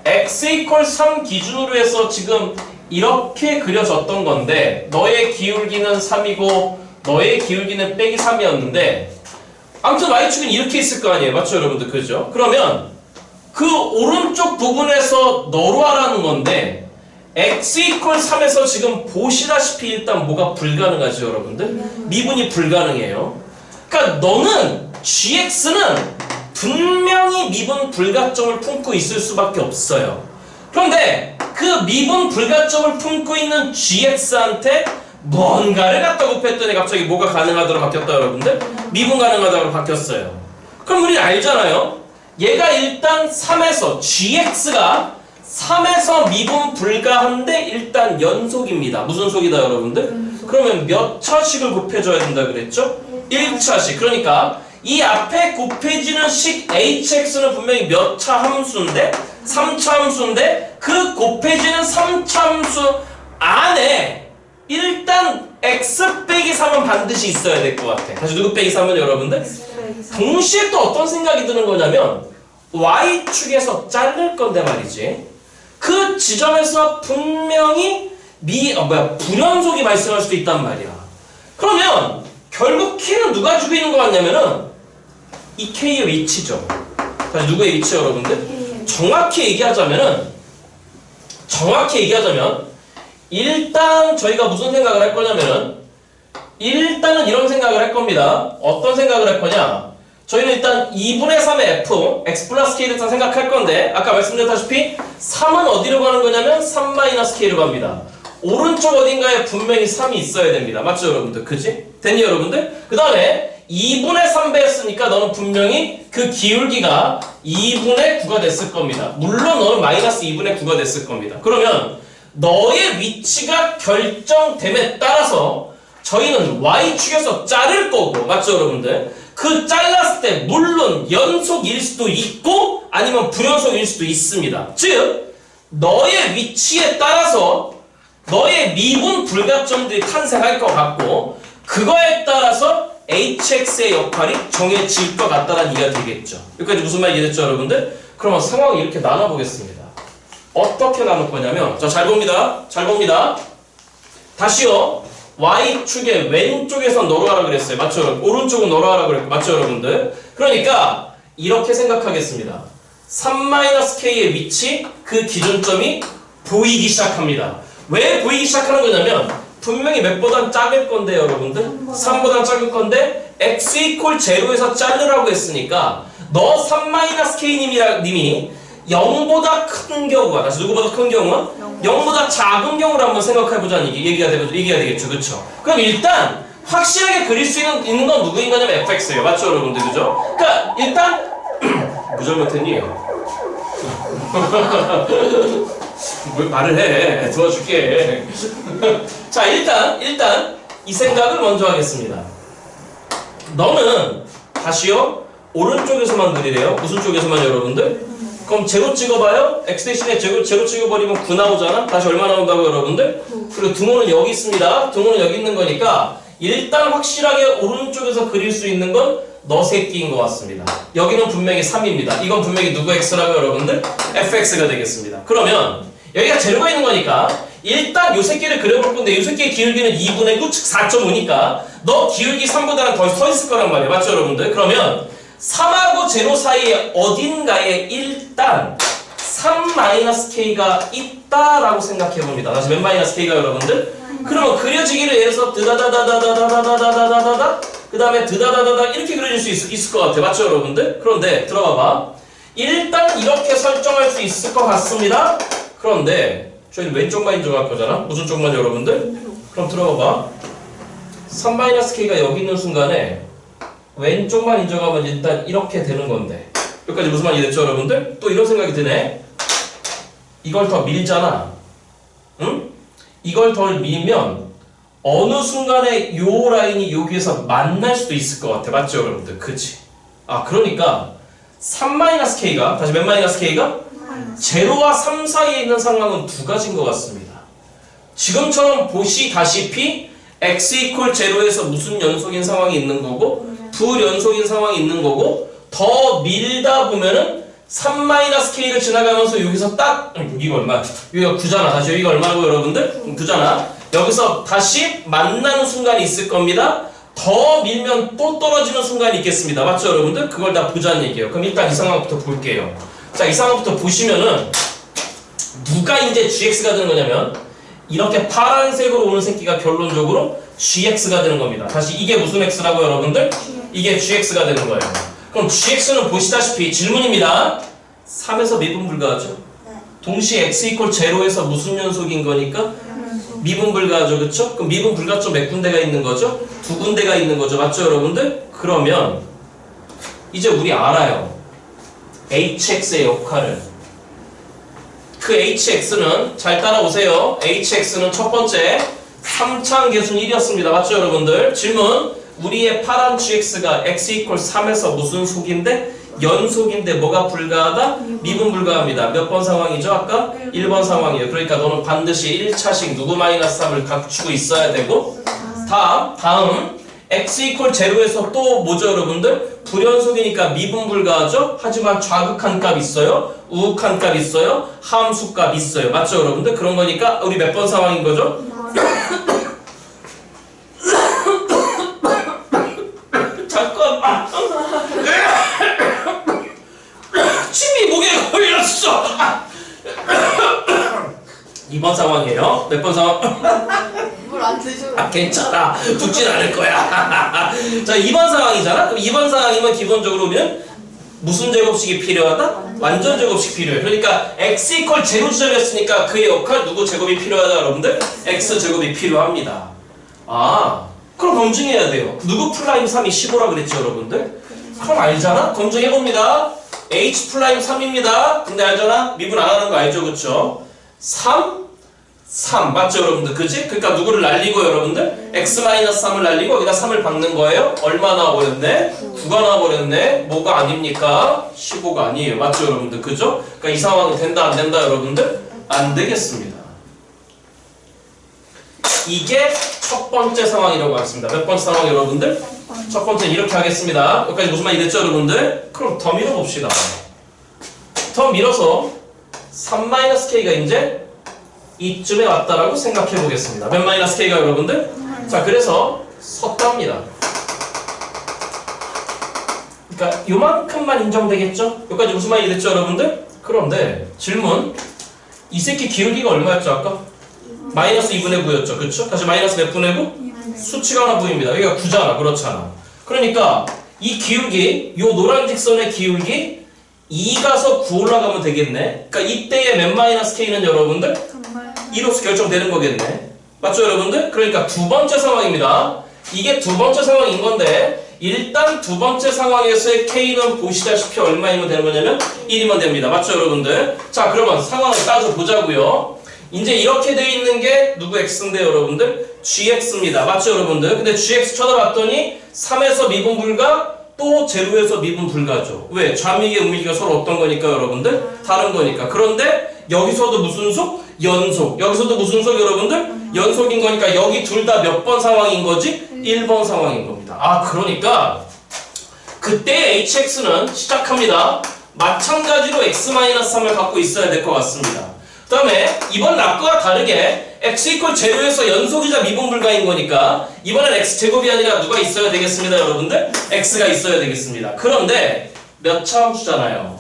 x 이퀄 3 기준으로 해서 지금 이렇게 그려졌던 건데 너의 기울기는 3이고 너의 기울기는 빼기 3이었는데 아무튼 y축은 이렇게 있을 거 아니에요. 맞죠, 여러분들? 그죠? 그러면 그 오른쪽 부분에서 너로 하라는 건데 x 이퀄 3에서 지금 보시다시피 일단 뭐가 불가능하죠, 여러분들? 미분이 불가능해요. 그러니까 너는 gx는 분명히 미분 불가점을 품고 있을 수밖에 없어요. 그런데 그 미분 불가점을 품고 있는 gx한테 뭔가를 갖다 곱했더니 갑자기 뭐가 가능하다고 바뀌었다, 여러분들? 미분 가능하다고 바뀌었어요. 그럼 우리 알잖아요. 얘가 일단 3에서 gx가 3에서 미분 불가한데 일단 연속입니다. 무슨 속이다, 여러분들? 그러면 몇 차식을 곱해줘야 된다 그랬죠? 1차식. 그러니까 이 앞에 곱해지는 식 hx는 분명히 몇 차 함수인데 3차 함수인데 그 곱해지는 함수참수 안에 일단 x 빼기 3은 반드시 있어야 될 것 같아. 다시 누구 빼기 3은 여러분들? 동시에 또 어떤 생각이 드는 거냐면 y축에서 자를 건데 말이지. 그 지점에서 분명히 불연속이 발생할 수도 있단 말이야. 그러면 결국 k는 누가 주고 있는 것 같냐면은 이 k의 위치죠. 다시 누구의 위치 여러분들? 정확히 얘기하자면 일단 저희가 무슨 생각을 할 거냐면은 일단은 이런 생각을 할 겁니다. 어떤 생각을 할 거냐? 저희는 일단 2분의 3의 f x 플러스 k를 일단 생각할 건데 아까 말씀드렸다시피 3은 어디로 가는 거냐면 3 마이너스 k로 갑니다. 오른쪽 어딘가에 분명히 3이 있어야 됩니다. 맞죠 여러분들? 그지? 됐니 여러분들? 그 다음에 2분의 3배였으니까 너는 분명히 그 기울기가 2분의 9가 됐을 겁니다. 물론 너는 마이너스 2분의 9가 됐을 겁니다. 그러면 너의 위치가 결정됨에 따라서 저희는 y축에서 자를 거고 맞죠 여러분들? 그 잘랐을 때 물론 연속일 수도 있고 아니면 불연속일 수도 있습니다. 즉 너의 위치에 따라서 너의 미분 불가점들이 탄생할 것 같고 그거에 따라서 hx의 역할이 정해질 것 같다는 이해가 되겠죠. 여기까지 무슨 말 이해됐죠 여러분들? 그러면 상황을 이렇게 나눠보겠습니다. 어떻게 나눌 거냐면 자, 잘 봅니다. 다시요. y축의 왼쪽에서 너로 그랬어요. 맞죠? 오른쪽은 너로 그랬고 맞죠 여러분들? 그러니까 이렇게 생각하겠습니다. 3-k의 위치 그 기준점이 보이기 시작합니다. 왜 보이기 시작하는 거냐면 분명히 몇보단 작을 건데 여러분들 3보단 작을 건데 x 이퀄 0에서 자르라고 했으니까 너 3-k님이 0보다 큰 경우가 다시 누구보다 큰 경우는 0보다 작은 경우를 한번 생각해보자는 얘기가 되겠죠. 그쵸? 그럼 일단 확실하게 그릴 수 있는 건 누구인 거냐면 fx예요. 맞죠 여러분들? 그죠? 그러니까 일단 무절 못했니? 뭘 말을 해. 도와줄게. 자 일단 이 생각을 먼저 하겠습니다. 너는 다시요 오른쪽에서만 그리래요. 무슨 쪽에서만 여러분들? 그럼 제로 찍어봐요. x 대신에 제로 찍어버리면 9 나오잖아. 다시 얼마 나온다고 여러분들? 그리고 등호는 여기 있습니다. 등호는 여기 있는 거니까 일단 확실하게 오른쪽에서 그릴 수 있는 건 너 새끼인 것 같습니다. 여기는 분명히 3입니다. 이건 분명히 누구 x라고 여러분들? fx가 되겠습니다. 그러면 여기가 제로가 있는 거니까 일단 요 새끼를 그려볼 건데 요 새끼의 기울기는 2분의 9, 즉 4.5니까 너 기울기 3보다는 더 서 있을 거란 말이에요. 맞죠 여러분들? 그러면 3하고 제로 사이에 어딘가에 일단 3-k가 있다라고 생각해봅니다. 다시 몇 -k가 여러분들? 그러면 그려지기를 예를 들어서 드다다다다다다다다다다다 그 다음에 드다다다다 이렇게 그려질 수 있을 것 같아. 맞죠 여러분들? 그런데 들어봐봐. 일단 이렇게 설정할 수 있을 것 같습니다. 그런데 저희는 왼쪽만 인정할 거잖아. 무슨 쪽만 여러분들? 그럼 들어봐봐. 3-k가 여기 있는 순간에 왼쪽만 인정하면 일단 이렇게 되는 건데 여기까지 무슨 말이 됐죠 여러분들? 또 이런 생각이 드네. 이걸 더 밀잖아. 응? 이걸 더 밀면 어느 순간에 요 라인이 여기에서 만날 수도 있을 것 같아. 맞죠 여러분들? 그치? 아 그러니까 3-k가 다시 몇 -k가? 제로와 3 사이에 있는 상황은 두 가지인 것 같습니다. 지금처럼 보시다시피 x 이퀄 0에서 무슨 연속인 상황이 있는 거고 불연속인 상황이 있는 거고 더 밀다 보면은 3-k를 지나가면서 여기서 딱 여기가 얼마? 여기가 9잖아. 다시 여기가 얼마고 여러분들? 9잖아. 여기서 다시 만나는 순간이 있을 겁니다. 더 밀면 또 떨어지는 순간이 있겠습니다. 맞죠 여러분들? 그걸 다 보자는 얘기예요. 그럼 일단 이 상황부터 볼게요. 자, 이 상황부터 보시면은 누가 이제 gx가 되는 거냐면 이렇게 파란색으로 오는 새끼가 결론적으로 gx가 되는 겁니다. 다시 이게 무슨 x라고 여러분들? 이게 gx가 되는 거예요. 그럼 gx는 보시다시피 질문입니다. 3에서 미분 불가하죠? 네. 동시에 x 이퀄 0에서 무슨 연속인 거니까? 미분 불가하죠. 그쵸? 그럼 미분 불가점 몇 군데가 있는 거죠? 2군데가 있는 거죠. 맞죠 여러분들? 그러면 이제 우리 알아요. hx의 역할을. 그 hx는 잘 따라오세요. hx는 첫 번째 3차항 계수는 1이었습니다. 맞죠 여러분들? 질문. 우리의 파란 gx가 x 이퀄 3에서 무슨 속인데? 연속인데 뭐가 불가하다? 미분 불가합니다. 몇 번 상황이죠? 아까 1번 상황이에요. 그러니까 너는 반드시 1차식 누구 마이너스 3을 갖추고 있어야 되고 다음 x 이퀄 제로에서 또 뭐죠 여러분들? 불연속이니까 미분 불가하죠? 하지만 좌극한 값 있어요? 우극한 값 있어요? 함수 값 있어요. 맞죠 여러분들? 그런 거니까 우리 몇 번 상황인 거죠? 잠깐만 침이 목에 걸렸어. 2번 상황이에요. 몇 번 상황? 물 안 드셔도 괜찮아. 죽진 않을 거야. 자, 2번 상황이잖아? 그럼 2번 상황이면 기본적으로 우리는 무슨 제곱식이 필요하다? 완전 제곱식 필요해. 그러니까 x 이퀄 제로 지점이었으니까 그의 역할 누구 제곱이 필요하다 여러분들? x 제곱이 필요합니다. 아, 그럼 검증해야 돼요. 누구 플라임 3이 15라 그랬죠 여러분들? 그럼 알잖아? 검증해봅니다. h 플라임 3입니다. 근데 알잖아? 미분 안 하는 거 알죠? 그쵸? 3 맞죠 여러분들? 그치? 그러니까 누구를 날리고 여러분들? x-3을 날리고 여기다 3을 박는 거예요? 얼마 나와버렸네? 9가 나와버렸네? 뭐가 아닙니까? 15가 아니에요. 맞죠 여러분들? 그죠? 그러니까 이 상황은 된다 안 된다 여러분들? 안 되겠습니다. 이게 첫 번째 상황이라고 하겠습니다. 몇 번째 상황 여러분들? 첫 번째는 이렇게 하겠습니다. 여기까지 무슨 말이 됐죠 여러분들? 그럼 더 밀어봅시다. 더 밀어서 3-k가 이제 이쯤에 왔다라고 생각해 보겠습니다. 몇 마이너스 k가 여러분들? 자, 그래서 섰답니다. 그러니까 요만큼만 인정되겠죠? 여기까지 무슨 말이 됐죠 여러분들? 그런데 질문, 이 새끼 기울기가 얼마였죠 아까? 마이너스 2분의 9였죠. 그쵸? 다시 마이너스 몇 분의 9? 수치가 하나 보입니다. 여기가 9잖아. 그렇잖아. 그러니까 이 기울기, 요 노란 직선의 기울기 2 가서 9 올라가면 되겠네. 그러니까 이때의 몇 마이너스 k는 여러분들 2로서 결정되는 거겠네. 맞죠 여러분들? 그러니까 두 번째 상황입니다. 이게 두 번째 상황인 건데 일단 두 번째 상황에서의 k는 보시다시피 얼마이면 되는 거냐면 1이면 됩니다. 맞죠 여러분들? 자, 그러면 상황을 따져보자고요. 이제 이렇게 돼 있는 게 누구 x인데 여러분들? gx입니다. 맞죠 여러분들? 근데 gx 쳐다봤더니 3에서 미분 불가 또 제로에서 미분 불가죠. 왜? 좌미계 우미계가 서로 어떤 거니까 여러분들? 다른 거니까. 그런데 여기서도 무슨 속? 연속. 여기서도 무슨 속 여러분들? 연속인 거니까 여기 둘 다 몇 번 상황인 거지? 1번 상황인 겁니다. 아, 그러니까 그때 hx는 시작합니다. 마찬가지로 x-3을 갖고 있어야 될 것 같습니다. 그 다음에 이번 락과 다르게 x 이퀄 제로에서 연속이자 미분 불가인 거니까 이번엔 x제곱이 아니라 누가 있어야 되겠습니다 여러분들? x가 있어야 되겠습니다. 그런데 몇 차 함수잖아요.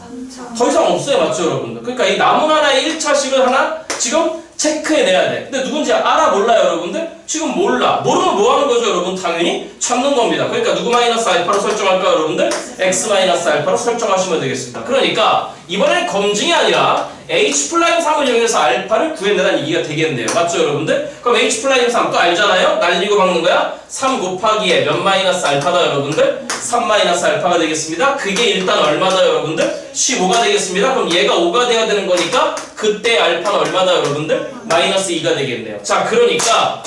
더 이상 없어요. 맞죠 여러분들? 그러니까 이 남은 하나의 1차식을 하나 지금 체크해내야 돼. 근데 누군지 알아 몰라요 여러분들? 지금 몰라. 모르면 뭐 하는 거죠 여러분? 당연히 찾는 겁니다. 그러니까 누구 마이너스 알파로 설정할까요 여러분들? x 마이너스 알파로 설정하시면 되겠습니다. 그러니까 이번엔 검증이 아니라 h'3을 이용해서 알파를 구해내라는 얘기가 되겠네요. 맞죠 여러분들? 그럼 h'3 또 알잖아요? 날리고 박는 거야? 3 곱하기에 몇 마이너스 알파다 여러분들? 3 마이너스 알파가 되겠습니다. 그게 일단 얼마다 여러분들? 15가 되겠습니다. 그럼 얘가 5가 돼야 되는 거니까 그때 알파는 얼마다 여러분들? 마이너스 2가 되겠네요. 자, 그러니까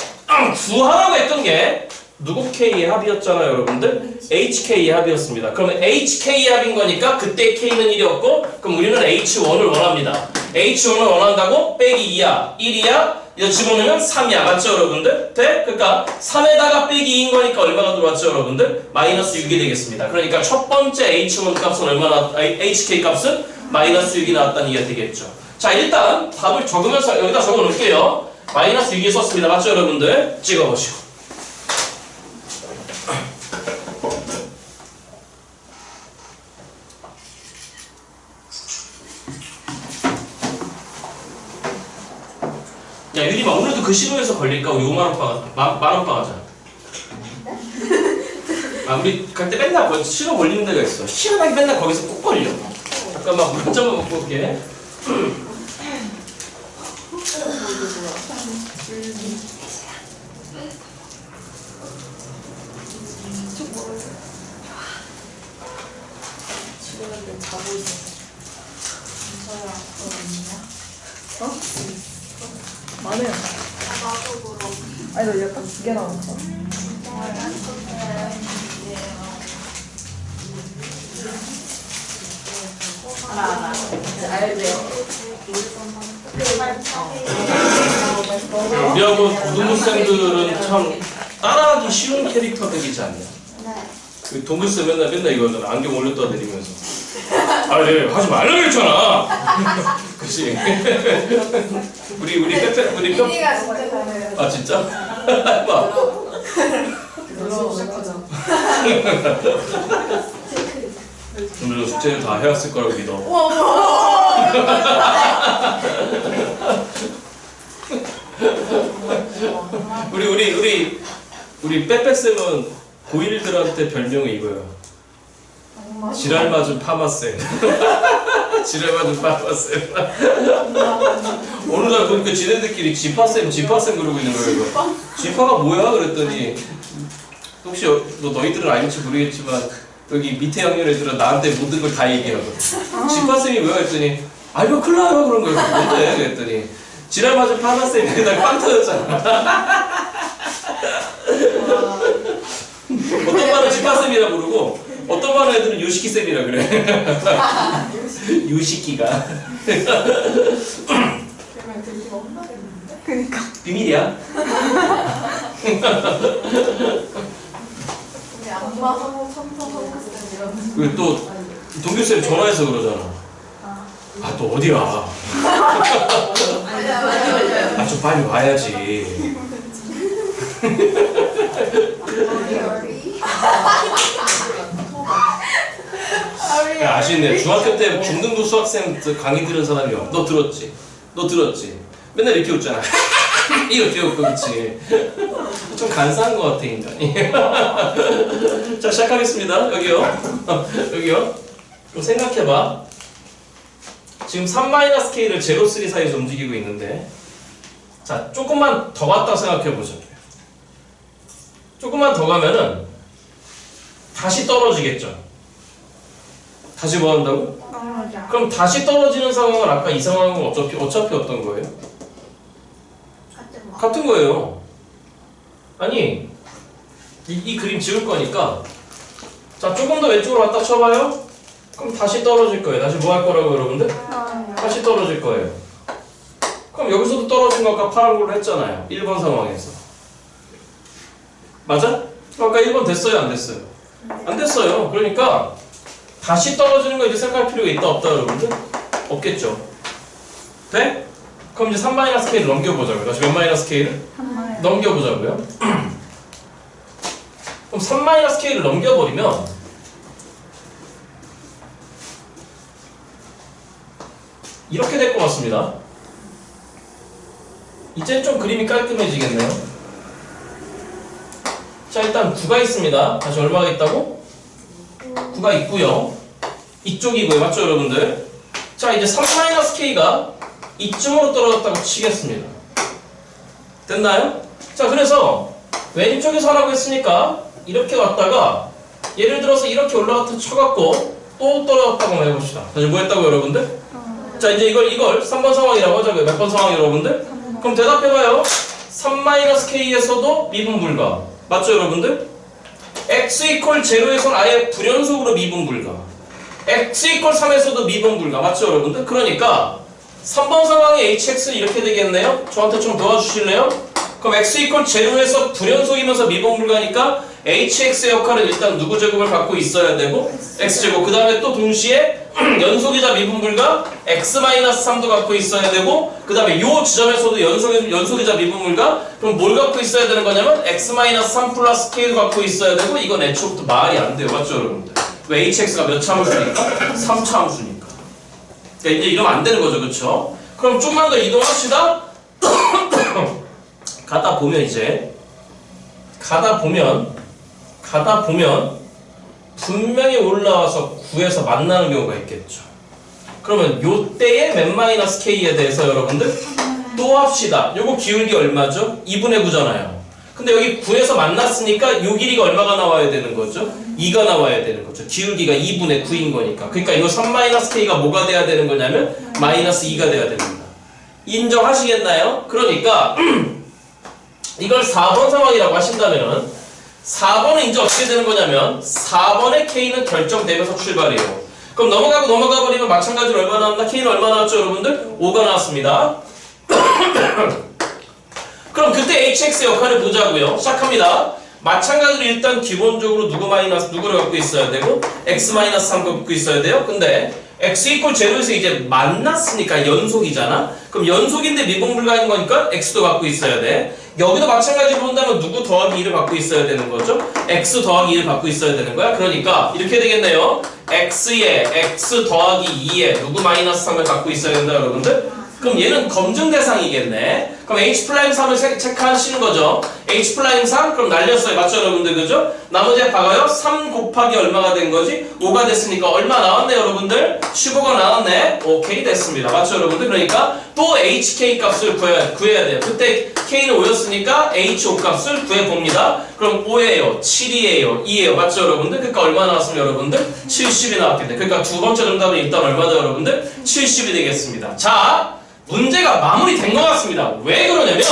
구하라고 했던 게 누구 K의 합이었잖아요 여러분들? HK의 합이었습니다. 그러면 HK의 합인 거니까 그때 K는 1이었고 그럼 우리는 H1을 원합니다. H1을 원한다고? 빼기 2야 1이야? 이거 집어넣으면 3이야. 맞죠 여러분들? 돼? 그러니까 3에다가 빼기 2인 거니까 얼마가 들어왔죠 여러분들? 마이너스 6이 되겠습니다. 그러니까 첫 번째 H1 값은 얼마나 HK 값은 마이너스 6이 나왔다는 얘기가 되겠죠. 자, 일단 답을 적으면서 여기다 적어 놓을게요. 마이너스 6이 썼습니다. 맞죠 여러분들? 찍어보시고 야, 유리마 오늘도 그 시도에서 걸릴까? 우리 5만원 만원 빠가자. 아, 우리 갈 때 맨날 시도 걸리는 데가 있어. 희한하게 맨날 거기서 꼭 걸려. 잠깐만 물 한잔만 먹고 올게. 지금 자고 있어. 어? 많아요. 나도 그럼. 아니 너 약간 두 개 나왔어. 알아. 알지? 우리하고 고등부생들은 참 따라하기 쉬운 캐릭터들이지 않냐? 네. 그 동규쌤 맨날 이거잖아. 안경 올렸다 내리면서. 아, 네, 하지 말라고 했잖아. 그치? 우리 빼빼, 우리 뼈. 미니가 진짜 잘해요. 아, 진짜? 봐. 오늘도 숙제를 다 해왔을 거라고 믿어. 우리 빼빼쌤은 고1들한테 별명이 이거야. 지랄 맞은 파마쌤. 지랄 맞은 파마쌤. 어느 날 보니까 지네들끼리 지파쌤 그러고 있는 거예요. 이거. 지파가 뭐야? 그랬더니 혹시 너희들은 알지 모르겠지만 여기 밑에 학년 애들은 나한테 모든 걸 다 얘기하거든. 지파쌤이 뭐야? 했더니 이거 큰일 나요 그런 거예요. 뭔데? 그랬더니 지랄 맞은 파마쌤이 그날 빵 터졌잖아. 어떤 말은 지파쌤이라 부르고 어떤 말은 애들은 요시키쌤이라 그래. 요시키가. 그니까. 비밀이야. 우리 악마 성우 첨성 성우 그리고 또 동규쌤 전화해서 그러잖아. 또 어디야? 맞아요. 좀 빨리 와야지. 아쉽네. 중학교 때 중등부 수학생 강의 들은 사람이 너 들었지? 너 들었지? 맨날 이렇게 웃잖아. 이렇게 웃고 그치? 좀 간사한 것 같아 인간이. 자 시작하겠습니다. 여기요. 좀 생각해봐. 지금 3-K를 제로 3 사이에서 움직이고 있는데 자 조금만 더 갔다 생각해보자. 조금만 더 가면은 다시 떨어지겠죠. 다시 뭐 한다고? 그럼 다시 떨어지는 상황은 아까 이 상황은 어차피 어떤 거예요? 같은 거예요. 아니 이 그림 지울 거니까 자 조금 더 왼쪽으로 왔다 쳐봐요. 그럼 다시 떨어질 거예요. 다시 뭐 할 거라고 여러분들? 다시 떨어질 거예요. 그럼 여기서도 떨어진 거 아까 파란 걸로 했잖아요. 1번 상황에서. 맞아? 아까 1번 됐어요? 안 됐어요? 안 됐어요. 그러니까 다시 떨어지는 거 이제 생각할 필요가 있다 없다 여러분들? 없겠죠. 돼? 그럼 이제 3-K를 넘겨보자고요. 다시 몇 -K를? 넘겨보자고요. 그럼 3-K를 넘겨버리면 이렇게 될 것 같습니다. 이제 좀 그림이 깔끔해지겠네요. 자 일단 9가 있습니다. 다시 얼마가 있다고? 9가 있고요. 이쪽이고요. 맞죠 여러분들? 자 이제 3-K가 이쯤으로 떨어졌다고 치겠습니다. 됐나요? 자 그래서 왼쪽에서 하라고 했으니까 이렇게 왔다가 예를 들어서 이렇게 올라갔다 쳐갖고 또 떨어졌다고 해봅시다. 다시 뭐 했다고 여러분들? 자 이제 이걸 3번 상황이라고 하자고요. 몇 번 상황 여러분들? 그럼 대답해봐요. 3-K에서도 미분 불가. 맞죠 여러분들? x = 0에서는 아예 불연속으로 미분 불가. x = 3에서도 미분 불가. 맞죠 여러분들? 그러니까 3번 상황의 hx는 이렇게 되겠네요. 저한테 좀 도와주실래요? 그럼 x = 0에서 불연속이면서 미분 불가니까 hx의 역할은 일단 누구 제곱을 갖고 있어야 되고 x제곱 그 다음에 또 동시에 연속이자 미분 불가 x-3도 갖고 있어야 되고 그 다음에 요 지점에서도 연속이자 미분 불가 그럼 뭘 갖고 있어야 되는 거냐면 x-3 플러스 k도 갖고 있어야 되고 이건 애초부터 말이 안 돼요. 맞죠 여러분들? 왜 hx가 몇 차 함수니까? 3차 함수니까. 그러니까 이제 이러면 안 되는 거죠. 그쵸? 그럼 좀만 더 이동합시다. 가다 보면 분명히 올라와서 9에서 만나는 경우가 있겠죠. 그러면 요때의 몇 K에 대해서 여러분들 또 합시다. 요거 기울기 얼마죠? 2분의 9잖아요. 근데 여기 9에서 만났으니까 요 길이가 얼마가 나와야 되는 거죠? 2가 나와야 되는 거죠. 기울기가 2분의 9인 거니까. 그러니까 이거 3-K가 뭐가 돼야 되는 거냐면 -2가 돼야 됩니다. 인정하시겠나요? 그러니까 이걸 4번 상황이라고 하신다면은 4번은 이제 어떻게 되는 거냐면 4번의 K는 결정되면서 출발해요. 그럼 넘어가 버리면 마찬가지로 얼마 나왔나? K는 얼마 나왔죠 여러분들? 5가 나왔습니다. 그럼 그때 HX 역할을 보자고요. 시작합니다. 마찬가지로 일단 기본적으로 누구를 갖고 있어야 되고 X-3 갖고 있어야 돼요. 근데 X 이퀄 제로에서 이제 만났으니까 연속이잖아. 그럼 연속인데 미분불가인 거니까 X도 갖고 있어야 돼. 여기도 마찬가지로 본다면 누구 더하기 2를 갖고 있어야 되는 거죠? X 더하기 2를 갖고 있어야 되는 거야. 그러니까 이렇게 되겠네요. X에 X 더하기 2에 누구 마이너스 3을 갖고 있어야 된다 여러분들? 그럼 얘는 검증 대상이겠네. 그럼 H'3을 체크하시는 거죠. H'3 그럼 날렸어요. 맞죠 여러분들? 그죠? 나머지에 박아요. 3 곱하기 얼마가 된 거지? 5가 됐으니까 얼마 나왔네 여러분들? 15가 나왔네. 오케이 됐습니다. 맞죠 여러분들? 그러니까 또 HK 값을 구해야 돼요. 그때 K는 5였으니까 H5 값을 구해봅니다. 그럼 5예요, 7이에요, 2예요. 맞죠 여러분들? 그러니까 얼마 나왔으면 여러분들? 70이 나왔겠네. 그러니까 두 번째 정답은 일단 얼마죠 여러분들? 70이 되겠습니다. 자, 문제가 마무리된 것 같습니다. 왜 그러냐면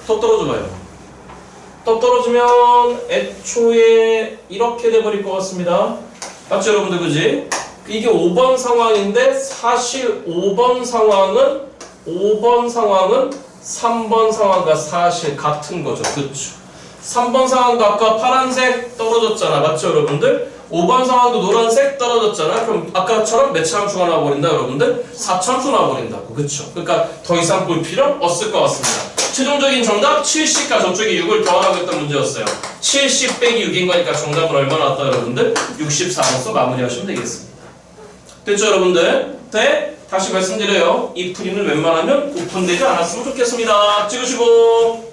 또 떨어져봐요. 또 떨어지면 애초에 이렇게 돼버릴 것 같습니다. 맞죠 여러분들? 그지? 이게 5번 상황인데 사실 5번 상황은 3번 상황과 사실 같은 거죠. 그쵸? 3번 상황도 아까 파란색 떨어졌잖아. 맞죠 여러분들? 5번 상황도 노란색 떨어졌잖아. 그럼 아까처럼 몇 참수가 나와버린다 여러분들? 4참수 나와버린다고. 그쵸? 그러니까 더 이상 볼 필요 없을 것 같습니다. 최종적인 정답 70과 저쪽이 6을 더하라고 했던 문제였어요. 70 빼기 6인 거니까 정답은 얼마 나왔다 여러분들? 64로서 마무리하시면 되겠습니다. 됐죠 여러분들? 네? 다시 말씀드려요. 이 풀이는 웬만하면 오픈되지 않았으면 좋겠습니다. 찍으시고.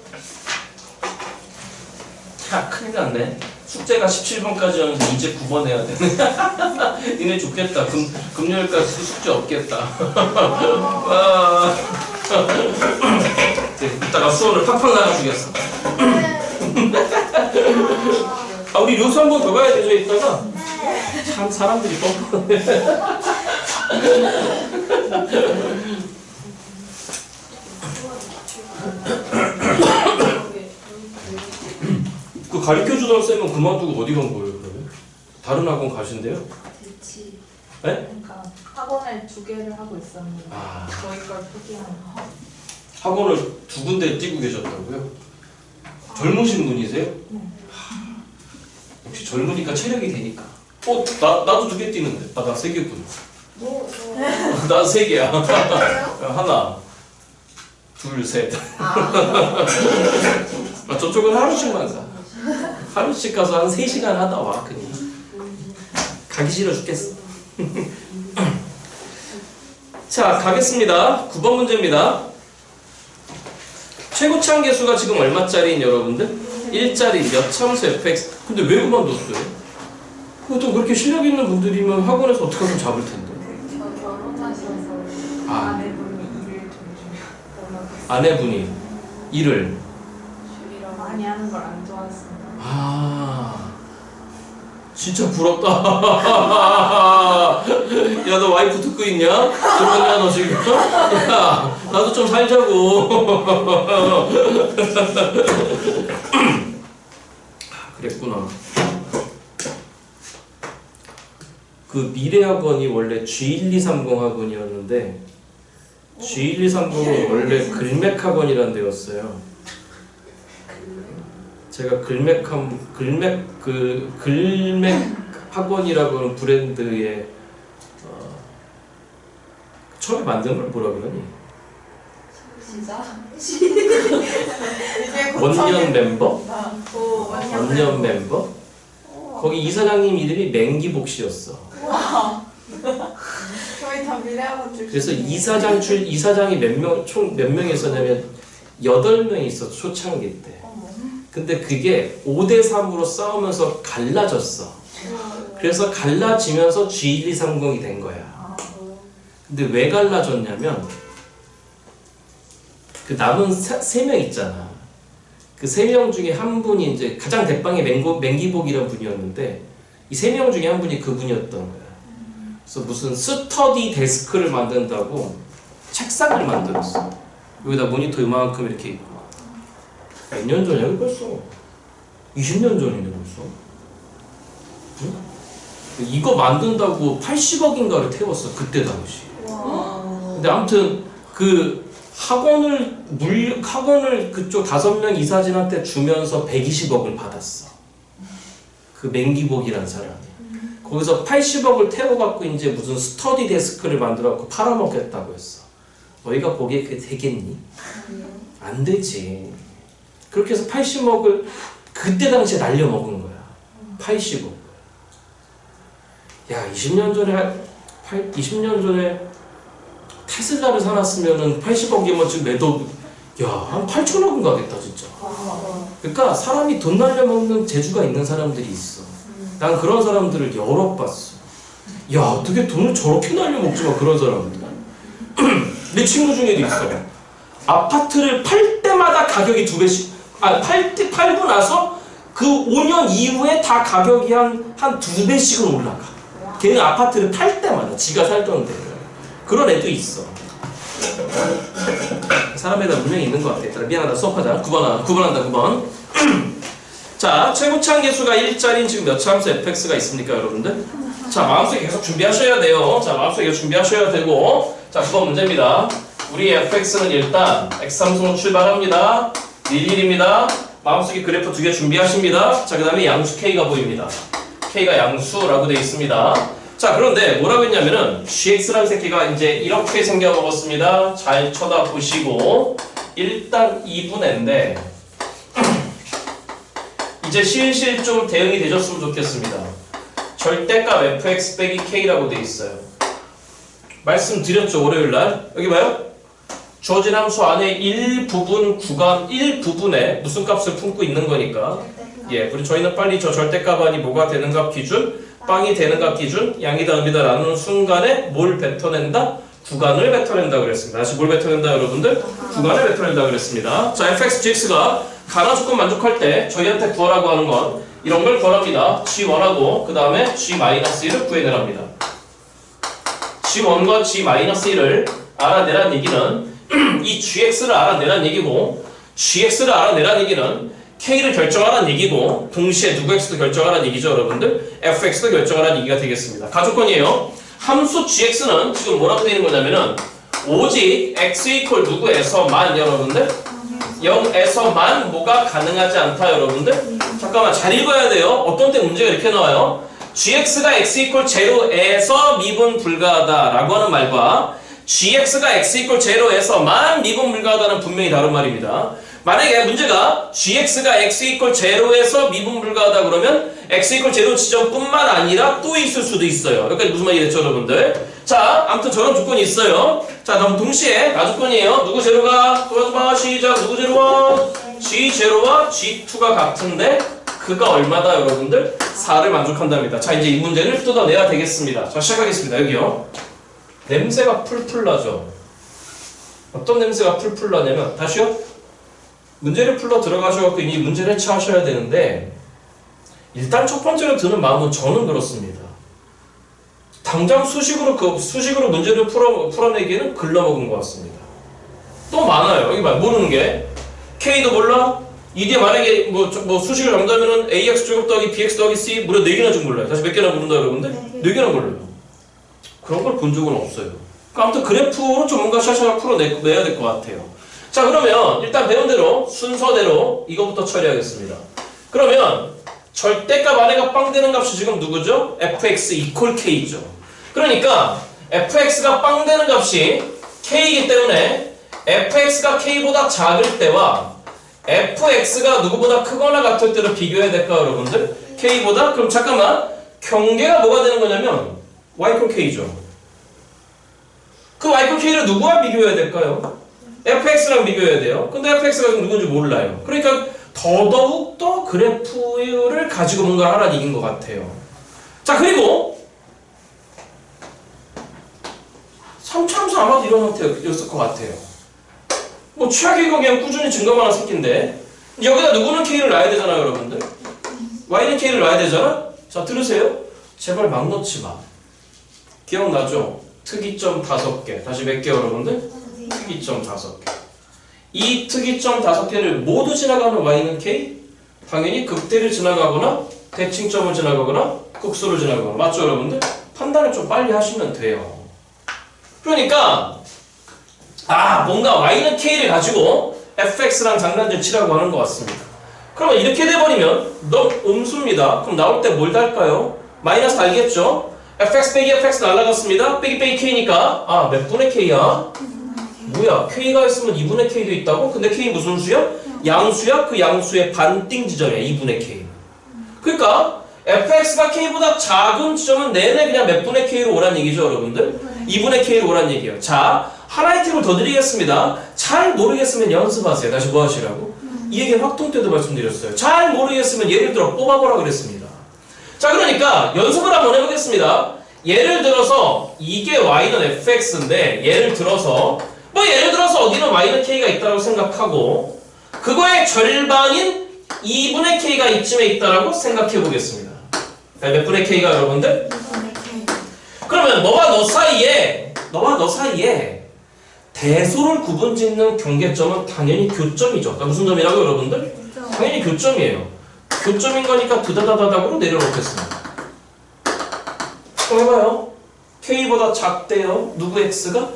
야, 큰일 났네. 숙제가 17번까지였는데 이제 9번 해야 되네. 니네 좋겠다. 금요일까지 숙제 없겠다. 와. 네, 이따가 수업을 팍팍 나가주겠어. 아, 우리 요수 한 번 더 가야 되죠, 이따가? 참, 사람들이 뻔뻔해. 그 가르쳐주던 쌤은 그만두고 어디 간 거예요, 그러면? 다른 학원 가신대요? 대치. 네? 그러니까 학원을 2개를 하고 있었는데 아. 저희 걸 포기하는 거. 학원을 2군데 뛰고 계셨다고요? 젊으신 분이세요? 네. 역시 젊으니까 체력이 되니까. 나도 2개 뛰는데. 나 3개군. 나 3개야. 하나, 둘, 셋. 저쪽은 하루씩만 가. 하루씩 가서 한 3시간 하다 와, 그냥. 가기 싫어 죽겠어. 자, 가겠습니다. 9번 문제입니다. 최고차항 계수가 지금 얼마짜리인 여러분들? 1짜리 몇 참수 fx. 근데 왜 그만뒀어요? 또 그렇게 실력 있는 분들이면 학원에서 어떻게 하면 잡을 텐데. 저 결혼하셔서 아. 아내분이 일을 좀 주면 아내분이 일을. 줄이라 많이 하는 걸 안 좋아했습니다. 아, 진짜 부럽다. 야, 너 와이프 듣고 있냐? 들었냐, 너 지금? 야, 나도 좀 살자고. 그랬구나. 그 미래학원이 원래 G1230 학원이었는데 G1230은 원래 글맥학원이라는 데였어요. 제가 글맥 학원이라고 하는 브랜드의 처음에 만든 걸 뭐라 그러니? 시작. 원년 멤버? 원년 멤버? 거기 이사장님 이름이 맹기복 씨였어. 저희 다 미래학원 출신. 그래서 이사장이 총 몇 명 있었냐면 8명이 있었어, 초창기 때. 근데 그게 5대3으로 싸우면서 갈라졌어. 그래서 갈라지면서 G1230이 된 거야. 근데 왜 갈라졌냐면 그 남은 3명 있잖아. 그 3명 중에 한 분이 이제 가장 대빵의 맹기복이라는 분이었는데 이 3명 중에 한 분이 그분이었던 거야. 그래서 무슨 스터디 데스크를 만든다고 책상을 만들었어. 여기다 모니터 이만큼 이렇게 있고. 몇 년 전이야 벌써? 20년 전이네 벌써. 응? 이거 만든다고 80억인가를 태웠어 그때 당시. 와. 근데 아무튼 그 학원을 그쪽 5명 이사진한테 주면서 120억을 받았어. 그 맹기복이란 사람이. 거기서 80억을 태워갖고 이제 무슨 스터디 데스크를 만들어갖고 팔아먹겠다고 했어. 너희가 보기에 그게 되겠니? 안 되지. 그렇게 해서 80억을 그때 당시에 날려먹은 거야. 80억. 야, 20년 전에 테슬라를 사놨으면은 80억이면 지금 매도 한 8천억은 가겠다 진짜. 그러니까 사람이 돈 날려먹는 재주가 있는 사람들이 있어. 난 그런 사람들을 여러 봤어. 야, 어떻게 돈을 저렇게 날려먹지 마 그런 사람들. 내 친구 중에도 있어. 아파트를 팔 때마다 가격이 2배씩. 팔고 나서 그 5년 이후에 다 가격이 한 2배씩은 올라가. 걔는 아파트를 팔 때마다 지가 살던 데를. 그런 애도 있어. 사람에다 문명이 있는 것 같아. 미안하다 수업하자. 9번. 자, 최고차항 계수가 1짜리인 지금 몇 차함수 fx가 있습니까 여러분들? 자, 마음속에 계속 준비하셔야 돼요. 자, 마음속에 계속 준비하셔야 되고. 자, 9번 문제입니다. 우리 fx는 일단 x함수로 출발합니다. 11입니다. 마음속에 그래프 2개 준비하십니다. 자, 그 다음에 양수 k가 보입니다. k가 양수라고 되어 있습니다. 자, 그런데 뭐라고 했냐면은 gx라는 새끼가 이제 이렇게 생겨먹었습니다. 잘 쳐다보시고 일단 2분의인데 이제 실실 좀 대응이 되셨으면 좋겠습니다. 절대값 fx 빼기 k라고 되어 있어요. 말씀드렸죠 월요일날. 여기 봐요. 주어진 함수 안에 일부분에 무슨 값을 품고 있는 거니까. 예, 그리고 저희는 빨리 저 절대값 안이 뭐가 되는 값 기준, 빵이 되는 값 기준, 양이다 음이다 라는 순간에 뭘 뱉어낸다? 구간을 뱉어낸다 그랬습니다. 다시 뭘 뱉어낸다 여러분들? 구간을 뱉어낸다 그랬습니다. 자, fx, gx가 가나 조건 만족할 때 저희한테 구하라고 하는 건 이런 걸 구하랍니다. g1하고 그 다음에 g-1을 구해내랍니다. g1과 g-1을 알아내란 얘기는 이 gx를 알아내란 얘기고 gx를 알아내란 얘기는 k를 결정하라는 얘기고 동시에 누구 x도 결정하라는 얘기죠 여러분들. fx도 결정하라는 얘기가 되겠습니다. 가조건이에요. 함수 gx는 지금 뭐라고 되어 있는 거냐면은 오직 x 이퀄 누구에서만 여러분들 0에서만 뭐가 가능하지 않다 여러분들. 잠깐만 잘 읽어야 돼요. 어떤 때 문제가 이렇게 나와요. gx가 x 이퀄 0에서 미분 불가하다 라고 하는 말과 gx가 x 이퀄 0에서만 미분 불가하다는 분명히 다른 말입니다. 만약에 문제가 gx가 x 이퀄 0에서 미분 불가하다 그러면 x 이퀄 0 지점뿐만 아니라 또 있을 수도 있어요. 여기까지 무슨 말이 됐죠 여러분들? 자, 아무튼 저런 조건이 있어요. 자, 그럼 동시에 가조건이에요. 누구 제로가? 도와줘봐. 시작. 누구 제로와? g0와 g2가 같은데 그가 얼마다 여러분들? 4를 만족한답니다. 자, 이제 이 문제를 뜯어내야 되겠습니다. 자, 시작하겠습니다. 여기요. 냄새가 풀풀 나죠? 어떤 냄새가 풀풀 나냐면 다시요. 문제를 풀러 들어가셔서 이미 문제를 해체하셔야 되는데 일단 첫 번째로 드는 마음은 저는 그렇습니다. 당장 수식으로 문제를 풀어내기에는 글러먹은 것 같습니다. 또 많아요. 여기 봐 모르는 게 K도 몰라. 이게 만약에 뭐 수식을 정답하면은 AX 제곱 더하기 BX 더하기 C 무려 4개나 좀 몰라요. 다시 몇 개나 모른다 여러분들? 4개나 몰라요. 그런 걸 본 적은 없어요. 그러니까 아무튼 그래프로 좀 뭔가 샤샤 풀어내야 될 것 같아요. 자, 그러면 일단 배운 대로 순서대로 이거부터 처리하겠습니다. 그러면 절대값 안에가 빵 되는 값이 지금 누구죠? fx 이퀄 k죠. 그러니까 fx가 빵 되는 값이 k이기 때문에 fx가 k보다 작을 때와 fx가 누구보다 크거나 같을 때를 비교해야 될까 여러분들? k보다? 그럼 잠깐만 경계가 뭐가 되는 거냐면 y 이퀄 k죠. 그 y 이퀄 k를 누구와 비교해야 될까요? fx랑 비교해야 돼요. 근데 fx가 누군지 몰라요. 그러니까 더더욱 더 그래프를 가지고 뭔가 하라는 얘기인 것 같아요. 자, 그리고 3차함수 아마도 이런 형태였을 것 같아요. 뭐 최악의 경우에는 꾸준히 증가만 한 새끼인데 여기다 누구는 k를 놔야 되잖아요 여러분들. y는 k를 놔야 되잖아. 자, 들으세요. 제발 막 넣지 마. 기억나죠? 특이점 5개. 다시 몇 개 여러분들? 특이점 5개. 이 특이점 5개를 모두 지나가는 y는 k? 당연히 극대를 지나가거나 대칭점을 지나가거나 극소를 지나가거나. 맞죠 여러분들? 판단을 좀 빨리 하시면 돼요. 그러니까 뭔가 y는 k를 가지고 fx랑 장난 좀 치라고 하는 것 같습니다. 그러면 이렇게 돼버리면 너무 음수입니다. 그럼 나올 때 뭘 달까요? 마이너스 달겠죠? fx 빼기 fx 날라갔습니다. 빼기 빼기 k니까 몇 분의 k야? 뭐야 k가 있으면 2분의 k도 있다고? 근데 k 무슨 수야? 양수야? 그 양수의 반띵 지점이야 2분의 k. 그러니까 fx가 k보다 작은 지점은 내내 그냥 몇 분의 k로 오란 얘기죠 여러분들? 2분의 k로 오란 얘기예요. 자 하나의 팁을 더 드리겠습니다. 잘 모르겠으면 연습하세요. 다시 뭐 하시라고? 이 얘기는 확통 때도 말씀드렸어요. 잘 모르겠으면 예를 들어 뽑아보라 그랬습니다. 자 그러니까 연습을 한번 해보겠습니다. 예를 들어서 이게 y는 fx인데 예를 들어서 어디는 y는 k가 있다고 생각하고 그거의 절반인 2분의 k가 이쯤에 있다라고 생각해 보겠습니다. 몇 분의 k가 여러분들? 그러면 너와 너 사이에 대소를 구분짓는 경계점은 당연히 교점이죠. 그러니까 무슨 점이라고 여러분들? 당연히 교점이에요. 교점인 거니까 드다다다닥으로 내려놓겠습니다. 그럼 해봐요. k보다 작대요. 누구 x가?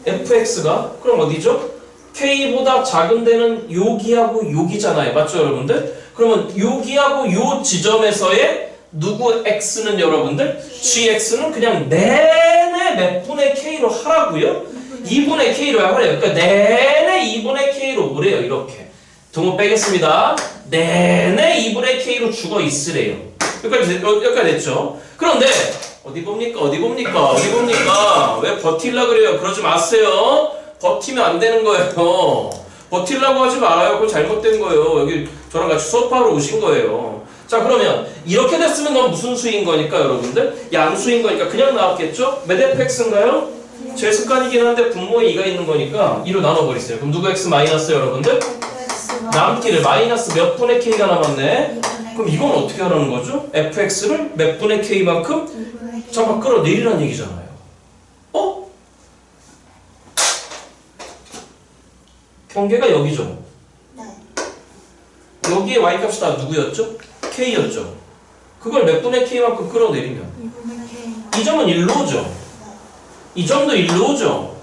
fx가. 그럼 어디죠? k보다 작은 데는 여기하고 여기잖아요. 맞죠 여러분들? 그러면 여기하고 요 지점에서의 누구 x는 여러분들? gx는 그냥 내내 몇 분의 k로 하라고요? 2분의 k로 하래요. 그러니까 내내 2분의 k로 오래요. 이렇게. 동호 빼겠습니다. 내내 2분의 k로 죽어 있으래요. 여기까지 됐죠? 그런데 어디 봅니까? 왜 버틸라 그래요? 그러지 마세요. 버티면 안 되는 거예요. 버틸라고 하지 말아요. 그거 잘못된 거예요. 여기 저랑 같이 수업하러 오신 거예요. 자 그러면 이렇게 됐으면 넌 무슨 수인 거니까 여러분들? 양수인 거니까 그냥 나왔겠죠? 몇 fx인가요? 제 습관이긴 한데 분모에 2가 있는 거니까 2로 나눠버리세요. 그럼 누구 x 마이너스 여러분들? 남기를 마이너스 몇 분의 k가 남았네? 그럼 이건 어떻게 하라는 거죠? fx를 몇 분의 k만큼 잡아 끌어내리라는 얘기잖아요. 경계가 여기죠? 여기에 y값이 다 누구였죠? k였죠? 그걸 몇 분의 k만큼 끌어내리면 이 점은 1로 오죠? 이 점도 1로 오죠?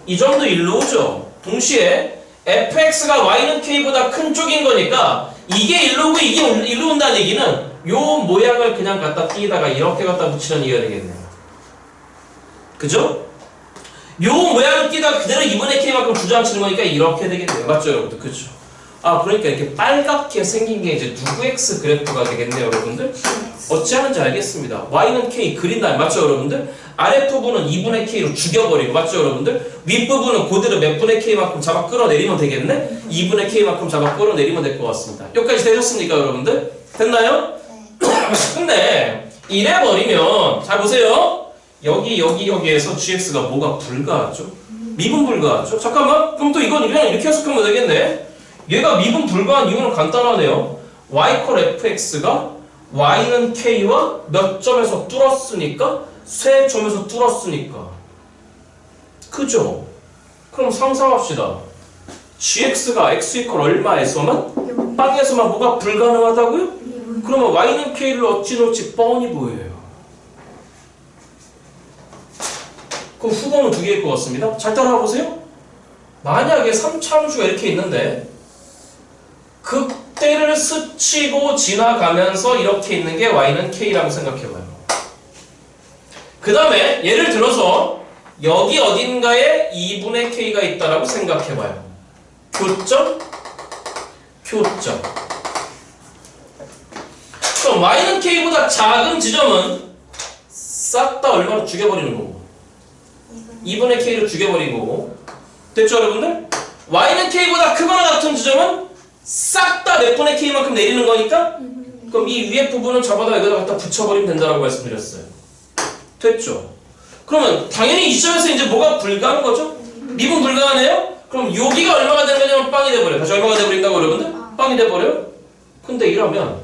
이 점도 1로 오죠? 동시에 fx가 y는 k보다 큰 쪽인 거니까 이게 1로 오고 이게 1로 온다는 얘기는 요 모양을 그냥 갖다 띄다가 이렇게 갖다 붙이는 이유가 되겠네요. 그죠? 요 모양을 띄다가 그대로 2분의 k만큼 주저앉히는 거니까 이렇게 되겠네요. 맞죠 여러분들? 그죠? 그러니까 이렇게 빨갛게 생긴 게 이제 누구 x 그래프가 되겠네요 여러분들? 어찌하는지 알겠습니다. y는 k 그린 다음에 맞죠 여러분들? 아랫부분은 2분의 k로 죽여버리고 맞죠 여러분들? 윗부분은 그대로 몇 분의 k만큼 잡아 끌어내리면 되겠네? 2분의 k만큼 잡아 끌어내리면 될 것 같습니다. 여기까지 되셨습니까 여러분들? 됐나요? 근데 이래버리면 잘 보세요. 여기에서 gx가 뭐가 불가하죠? 미분 불가하죠? 잠깐만 그럼 또 이건 그냥 이렇게 해석하면 되겠네? 얘가 미분 불가한 이유는 간단하네요. y 콜 fx가 y는 k와 몇 점에서 뚫었으니까 세 점에서 뚫었으니까 그죠? 그럼 상상합시다. gx가 x 이퀄 얼마에서만? 빵에서만 뭐가 불가능하다고요? 그러면 y는 k를 어찌 놓을지 뻔히 보여요. 그럼 후보는 두 개일 것 같습니다. 잘 따라가 보세요. 만약에 3차함수가 이렇게 있는데 극대를 스치고 지나가면서 이렇게 있는 게 y는 k라고 생각해봐요. 그 다음에 예를 들어서 여기 어딘가에 2분의 k가 있다라고 생각해봐요. 교점. 그럼 y는 k보다 작은 지점은 싹 다 얼마로 죽여버리는 거고 2분의 k로 죽여버린 거고 됐죠 여러분들? y는 k보다 크거나 같은 지점은 싹 다 몇 분의 k만큼 내리는 거니까 그럼 이 위에 부분은 잡아다 여기다 갖다 붙여버리면 된다라고 말씀드렸어요. 됐죠? 그러면 당연히 이 시점에서 이제 뭐가 불가한 거죠? 미분 불가하네요? 그럼 여기가 얼마가 되는 거냐면 빵이 돼버려요. 다시 얼마가 돼버린다고 여러분들? 빵이 돼버려요? 근데 이러면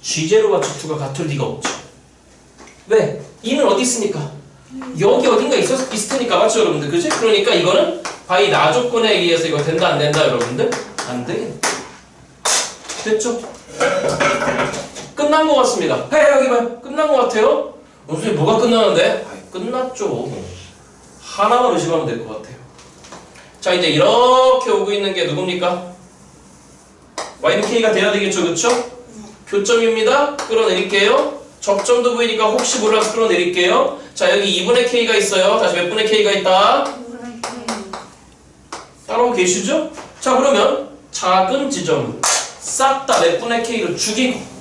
G제로와 G2가 같을 리가 없죠. 왜? 2는 어디 있으니까? 여기 어딘가 있을 테니까 맞죠 여러분들? 그치? 그러니까 이거는 바이 나조건에 의해서 이거 된다 안 된다 여러분들? 안 되겠네. 됐죠? 끝난 것 같습니다. 여기 봐요. 끝난 것 같아요? 선생님 뭐가 끝나는데? 끝났죠. 하나만 의심하면 될 것 같아요. 자, 이제 이렇게 오고 있는 게 누굽니까? y는 k가 돼야 되겠죠, 그쵸? 교점입니다. 끌어내릴게요. 접점도 보이니까 혹시 몰라서 끌어내릴게요. 자, 여기 2분의 k가 있어요. 다시 몇 분의 k가 있다? 따라오고 계시죠? 자, 그러면 작은 지점은 싹 다 몇 분의 k로 죽이고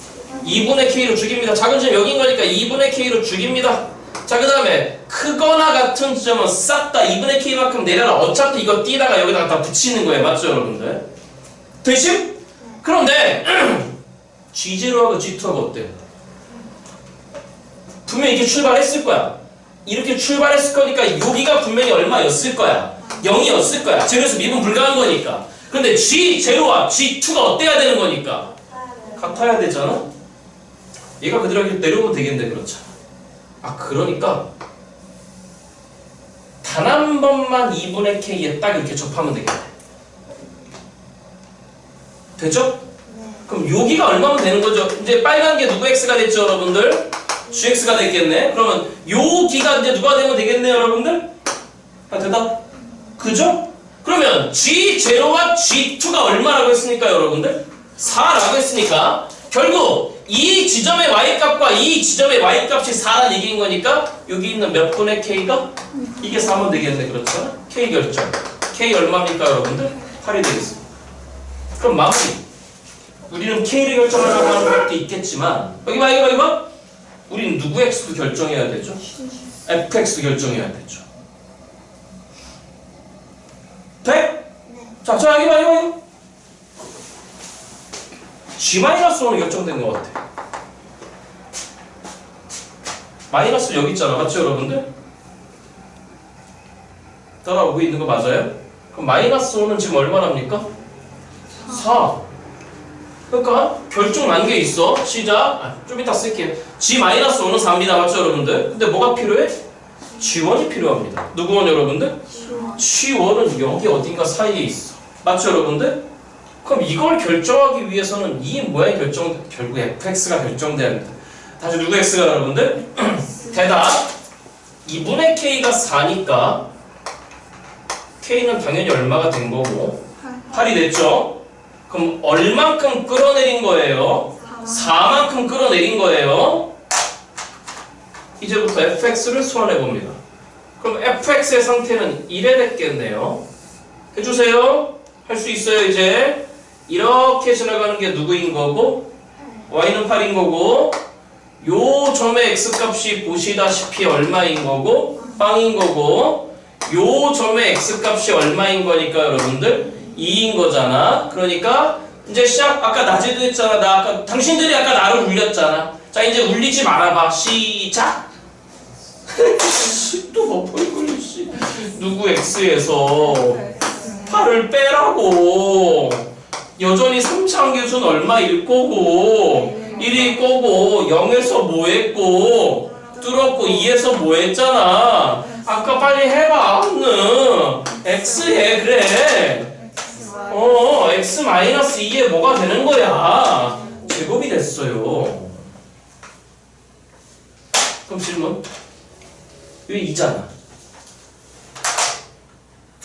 2분의 k로 죽입니다. 작은 지점 여긴 거니까 2분의 k로 죽입니다. 자, 그 다음에 크거나 같은 지점은 싹 다 2분의 k만큼 내려라. 어차피 이거 띄다가 여기다가 다 붙이는 거예요. 맞죠, 여러분들? 되심? 그런데 G0하고 G2하고 어때요? 분명히 이렇게 출발했을 거야. 이렇게 출발했을 거니까 여기가 분명히 얼마였을 거야? 0이었을 거야. 그래서 미분 불가한 거니까. 근데 G0와 G2가 어때야 되는 거니까? 같아야 되잖아? 얘가 그대로 이렇게 내려오면 되겠는데 그렇잖아. 그러니까 단 한 번만 2분의 K에 딱 이렇게 접하면 되겠네. 되죠? 그럼 여기가 얼마면 되는 거죠? 이제 빨간 게 누구 X가 됐죠, 여러분들? GX가 됐겠네. 그러면 여기가 이제 누가 되면 되겠네요, 여러분들? 대답? 그죠? 그러면 G0와 G2가 얼마라고 했으니까, 여러분들? 4라고 했으니까 결국 이 지점의 y값과 이 지점의 y값이 4라는 얘기인 거니까 여기 있는 몇 분의 k가? 이게 4면 되겠네. 그렇죠? k 결정. k 얼마입니까, 여러분들? 8이 되겠습니다. 그럼 마무리. 우리는 k를 결정하려고 하는 것도 있겠지만 여기 봐, 여기 봐. 우리는 누구 x도 결정해야 되죠? fx도 결정해야 되죠. 돼? 자, 여기 봐, 여기. G-5는 결정된 것 같아. 마이너스 여기 있잖아. 맞죠, 여러분들? 따라오고 있는 거 맞아요? 그럼 마이너스 5는 지금 얼마랍니까? 4. 그러니까 결정 난 게 있어. 시작. 좀 이따 쓸게요. G-5는 4입니다. 맞죠, 여러분들? 근데 뭐가 필요해? G1이 필요합니다. 누구 원, 여러분들? G1은 여기 어딘가 사이에 있어. 맞죠, 여러분들? 그럼 이걸 결정하기 위해서는 이 모양이 결국 fx가 결정돼야 합니다. 다시 누구 x가 여러분들? 대답. 2분의 k가 4니까 k는 당연히 얼마가 된 거고 8이 됐죠? 그럼 얼만큼 끌어내린 거예요? 4만큼 끌어내린 거예요. 이제부터 fx를 소환해 봅니다. 그럼 fx의 상태는 1에 됐겠네요. 해주세요. 할 수 있어요. 이제 이렇게 지나가는 게 누구인 거고 y는 8인 거고 요 점의 x값이 보시다시피 얼마인 거고 빵인 거고 요 점의 x값이 얼마인 거니까 여러분들 2인 거잖아. 그러니까 이제 시작. 아까 낮에도 했잖아. 당신들이 아까 나를 울렸잖아. 자, 이제 울리지 말아봐. 시작. 또 뭐 벌꿀 씨. 누구 x에서 8을 빼라고. 여전히 3차함계수는 얼마일 거고 1일 거고 0에서 뭐 했고 뚫었고 2에서 뭐 했잖아. 아까 빨리 해봐. x 해. 그래. x-2에 뭐가 되는 거야? 제곱이 됐어요. 그럼 질문. 여기 2잖아.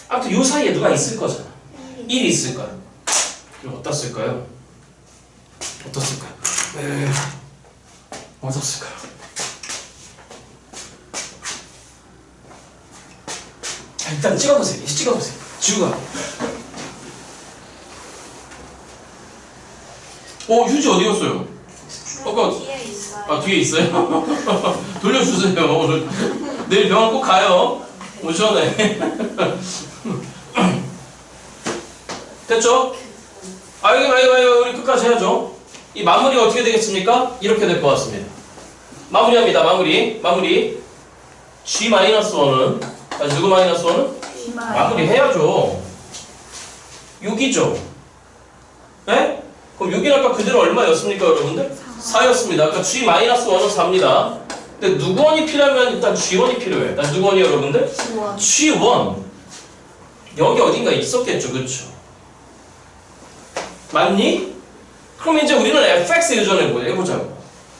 아무튼 요 사이에 누가 있을 거잖아. 1이 있을 거야. 그럼 어디다 쓸까요? 어디다 쓸까요? 어디다 쓸까요? 일단 찍어보세요. 찍어보세요. 지우가. 휴지 어디 갔어요? 아까 뒤에 있어요. 뒤에 있어요? 돌려주세요. 내일 병원 꼭 가요. 시원해. 됐죠? 여기 우리 끝까지 해야죠. 이 마무리가 어떻게 되겠습니까? 이렇게 될 것 같습니다. 마무리합니다. 마무리. G-1은 다시 누구 -1은? 마무리 해야죠. 6이죠. 네? 그럼 6이 아까 그대로 얼마였습니까, 여러분들? 4였습니다. 아까 G-1은 4입니다. 근데 누구 원이 필요하면 일단 G1이 필요해. 다시 누구 원이 여러분들? G1. 여기 어딘가 있었겠죠, 그쵸? 맞니? 그럼 이제 우리는 fx 예전에 해보자고.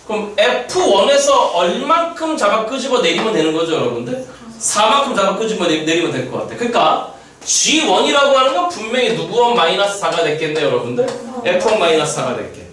그럼 F1에서 얼만큼 잡아 끄집어 내리면 되는 거죠, 여러분들? 4만큼 잡아 끄집어 내리면 될 것 같아. 그러니까 G1이라고 하는 건 분명히 누구 원 마이너스 4가 됐겠네, 여러분들? F1 마이너스 4가 됐겠네.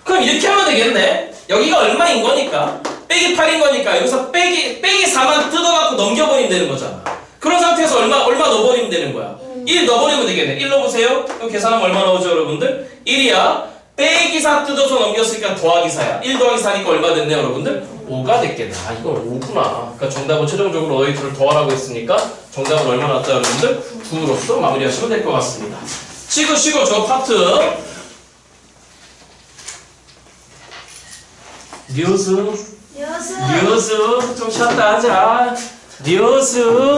그럼 이렇게 하면 되겠네. 여기가 얼마인 거니까 빼기 8인 거니까 여기서 빼기 4만 뜯어갖고 넘겨버리면 되는 거잖아. 그런 상태에서 얼마 넣어버리면 되는 거야. 1 넣어버리면 되겠네. 1 넣어보세요. 그럼 계산하면 얼마 나오죠, 여러분들? 1이야. 빼기 4 뜯어서 넘겼으니까 더하기 4야. 1 더하기 4니까 얼마 됐네, 여러분들? 5가 됐겠네. 아, 이건 5구나. 그러니까 정답은 최종적으로 너희 둘을 더하라고 했으니까 정답은 얼마 났죠, 여러분들? 9로서 마무리하시면 될 것 같습니다. 치고 저 파트. 뉴스 좀 쉬었다 하자. 뉴스